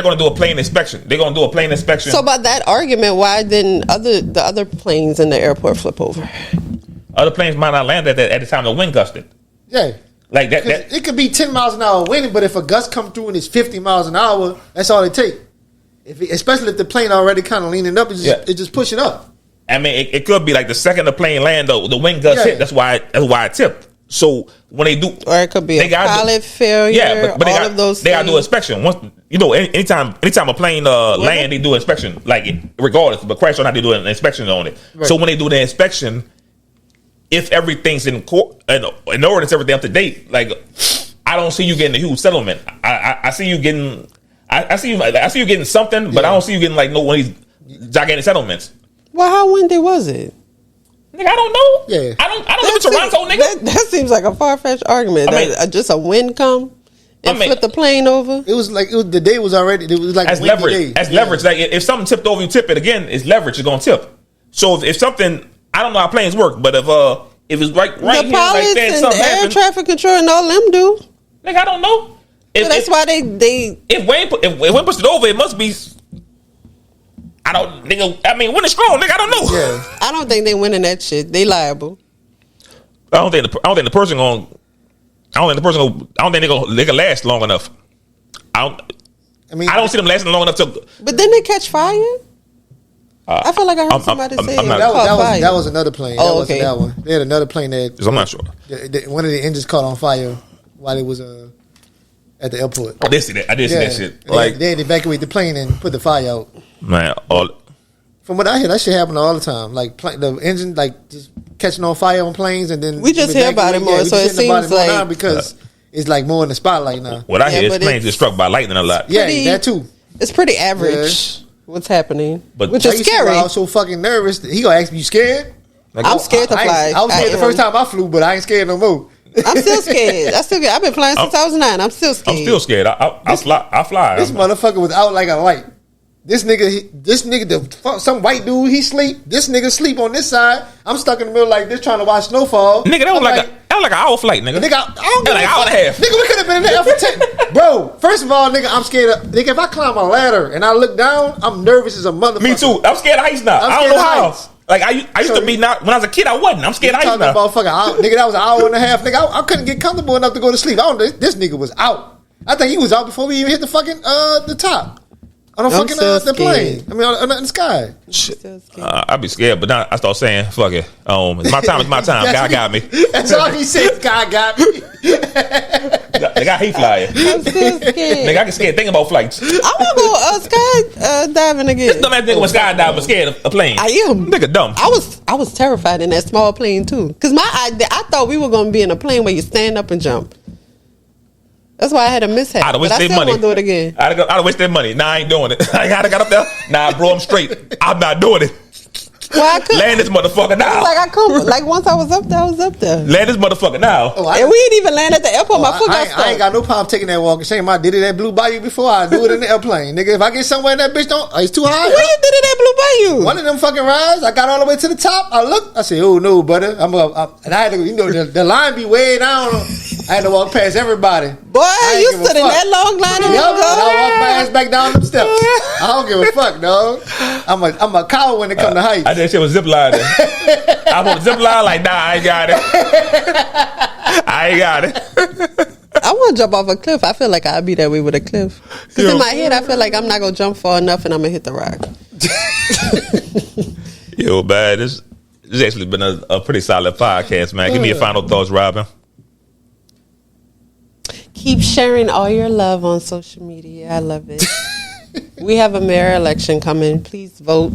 going to do a plane inspection. They're going to do a plane inspection. So by that argument, why didn't the other planes in the airport flip over? Other planes might not land at the time the wind gusted. Yeah. Like that it could be 10 miles an hour wind, but if a gust come through and it's 50 miles an hour, that's all it takes. Especially if the plane already kind of leaning up, it just push it up. I mean, it could be like the second the plane land, the wind gust hit. That's why it tipped. So when they do, or it could be a pilot failure. Yeah, but all of those. They got to do inspection. Once anytime a plane land, they do inspection. Like regardless, but crash or not, they do an inspection on it. Right. So when they do the inspection, if everything's in ordinance, everything up to date, like I don't see you getting a huge settlement. I see you getting. I see you getting something, but I don't see you getting like one of these gigantic settlements. Well, how windy was it? Nigga, I don't know. Yeah, I don't live in Toronto, nigga. That seems like a far fetched argument. I mean, just a wind come and flip the plane over. It was like the day was already. It was like as leverage. As leverage, like if something tipped over, you tip it again. It's leverage. It's gonna tip. So if something, I don't know how planes work, but if it's right the here, pilots like that, and something air happened, traffic control and all them do. Nigga, I don't know. So that's why they if Wayne pushed it over, it must be. I don't, nigga. I mean, when it's strong, nigga, I don't know. Yeah. I don't think they winning that shit. They liable. I don't think the person gonna. I don't think they gonna last long enough. I don't see them lasting long enough to. But then they catch fire. I feel like I heard somebody say that was another plane. Oh, that wasn't that one. They had another plane that I'm not sure. One of the engines caught on fire while it was at the airport. I did see that. See that shit. Like they had to evacuate the plane and put the fire out. Man, from what I hear, that shit happen all the time. Like the engine, like just catching on fire on planes, and then we just hear about it more. So it seems like because it's like more in the spotlight now. What I hear is planes get struck by lightning a lot. Yeah, that too. It's pretty average. Yeah. What's happening, which is scary. I was so fucking nervous. He gonna ask me, "You scared?" Like, I'm scared to fly. I was scared the first time I flew, but I ain't scared no more. I'm still scared. I've been flying since I was 9. I'm still scared. I fly. This motherfucker was out like a light. This nigga, some white dude, he sleep. This nigga sleep on this side. I'm stuck in the middle like this trying to watch snowfall. Nigga, that was like an hour flight, nigga. Nigga, I don't give like a an hour and a half. Nigga, we could have been in there for 10. Bro, first of all, nigga, I'm scared of. Nigga, if I climb a ladder and I look down, I'm nervous as a motherfucker. Me too. I'm scared of heights now. I don't know how. Like I used to be not when I was a kid. I wasn't. I'm scared of heights now. About nigga, that was an hour and a half. Nigga, I couldn't get comfortable enough to go to sleep. This nigga was out. I think he was out before we even hit the fucking the top. On the plane. I mean, on the sky. I'd be scared, but now I start saying, fuck it. My time is my time. God got me. That's all he said. God got me. Nigga, I hate flying. I'm still scared. Nigga, I get scared thinking about flights. I want to go skydiving again. This dumb ass nigga was skydiving but scared of a plane. I am. Nigga dumb. I was terrified in that small plane too. Because I thought we were going to be in a plane where you stand up and jump. That's why I had a mishap. I'd have wasted money. I still want to do it again. I'd have wasted money. Nah, I ain't doing it. I got up there. Nah, bro, I'm straight. I'm not doing it. Well, I could land this motherfucker now. Like once I was up there. Land this motherfucker now. And we didn't even land at the airport. My foot got stuck. I ain't got no problem taking that walk of shame. I did it at Blue Bayou before. I do it in the airplane, nigga. If I get somewhere in that bitch, it's too high. Where you did it at Blue Bayou? One of them fucking rides. I got all the way to the top. I looked. I said, "Oh no, brother." And I had to, the line be way down. I had to walk past everybody. Boy, you stood in that long line and and I walked my ass back down them steps. I don't give a fuck, dog. I'm a coward when it comes to heights. I did shit with zip line. I'm on zip line like, nah, I ain't got it. I ain't got it. I want to jump off a cliff. I feel like I'd be that way with a cliff. Because in my head, I feel like I'm not going to jump far enough and I'm going to hit the rock. Yo, man, this actually been a pretty solid podcast, man. Give me your final thoughts, Robin. Keep sharing all your love on social media. I love it. We have a mayor election coming. Please vote.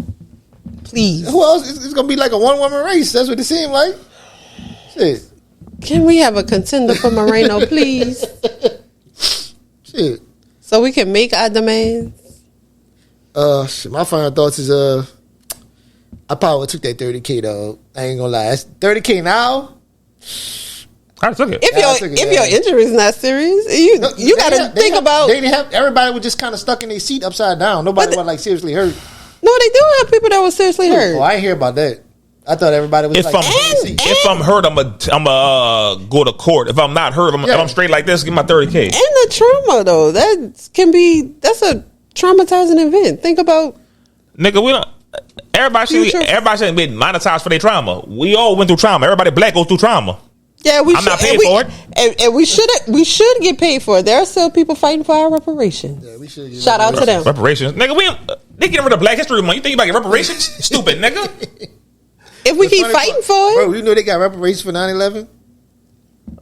Please. Who else? It's going to be like a one-woman race. That's what it seemed like. Shit. Can we have a contender for Moreno, please? Shit. So we can make our demands? Shit, my final thoughts is, I probably took that 30K, dog. I ain't going to lie. That's 30K now? I took it. If your injury is not serious, you got to think about. They didn't have. Everybody was just kind of stuck in their seat upside down. Nobody was like seriously hurt. No, they do have people that were seriously hurt. Oh, I ain't hear about that. I thought everybody was. If I'm hurt, I'm go to court. If I'm not hurt, if I'm straight like this, give my 30K. And the trauma though, that's a traumatizing event. Think about, nigga. We don't. Everybody should be monetized for their trauma. We all went through trauma. Everybody black goes through trauma. Yeah, I'm not paying for it. And we should get paid for it. There are still people fighting for our reparations. Yeah, we should. Shout out to them. Reparations, nigga. They getting rid of Black History Month. You think you about to get reparations? Stupid, nigga. If we keep fighting for it, bro, you know they got reparations for 9/11.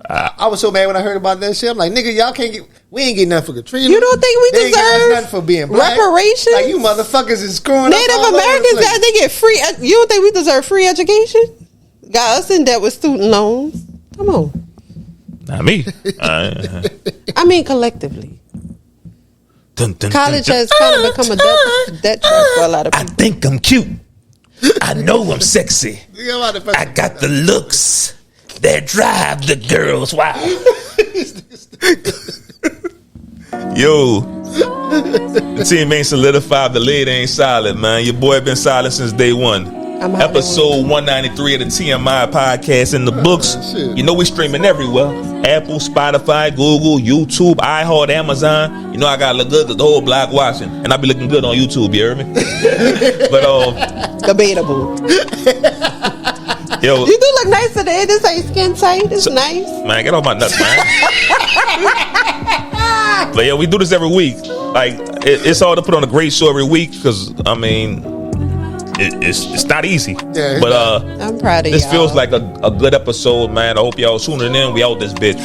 I was so mad when I heard about that shit. I'm like, nigga, y'all can't get. We ain't getting nothing for Katrina. You don't think we they deserve ain't nothing for being black. reparations? Like you motherfuckers is screwing Native up Americans got they get free. You don't think we deserve free education? Got us in debt with student loans. Come on. Not me. I mean, collectively. College has kind of become a debt trap for a lot of people. I think I'm cute. I know I'm sexy. I got the looks that drive the girls wild. Yo, the team ain't solidified. The lead ain't solid, man. Your boy been solid since day one. Episode 193 of the TMI podcast in the books. You know we streaming everywhere. Apple, Spotify, Google, YouTube, iHeart, Amazon. You know I gotta look good because the whole block watching. And I be looking good on YouTube, you hear me? But debatable. Yo, you do look nice today. This ain't skin tight. It's nice. Man, get off my nuts, man. But yeah, we do this every week. Like it's all to put on a great show every week because I mean it's not easy. Yeah, but I'm proud of this y'all. feels like a good episode, man. I hope y'all tuning in. We out this bitch.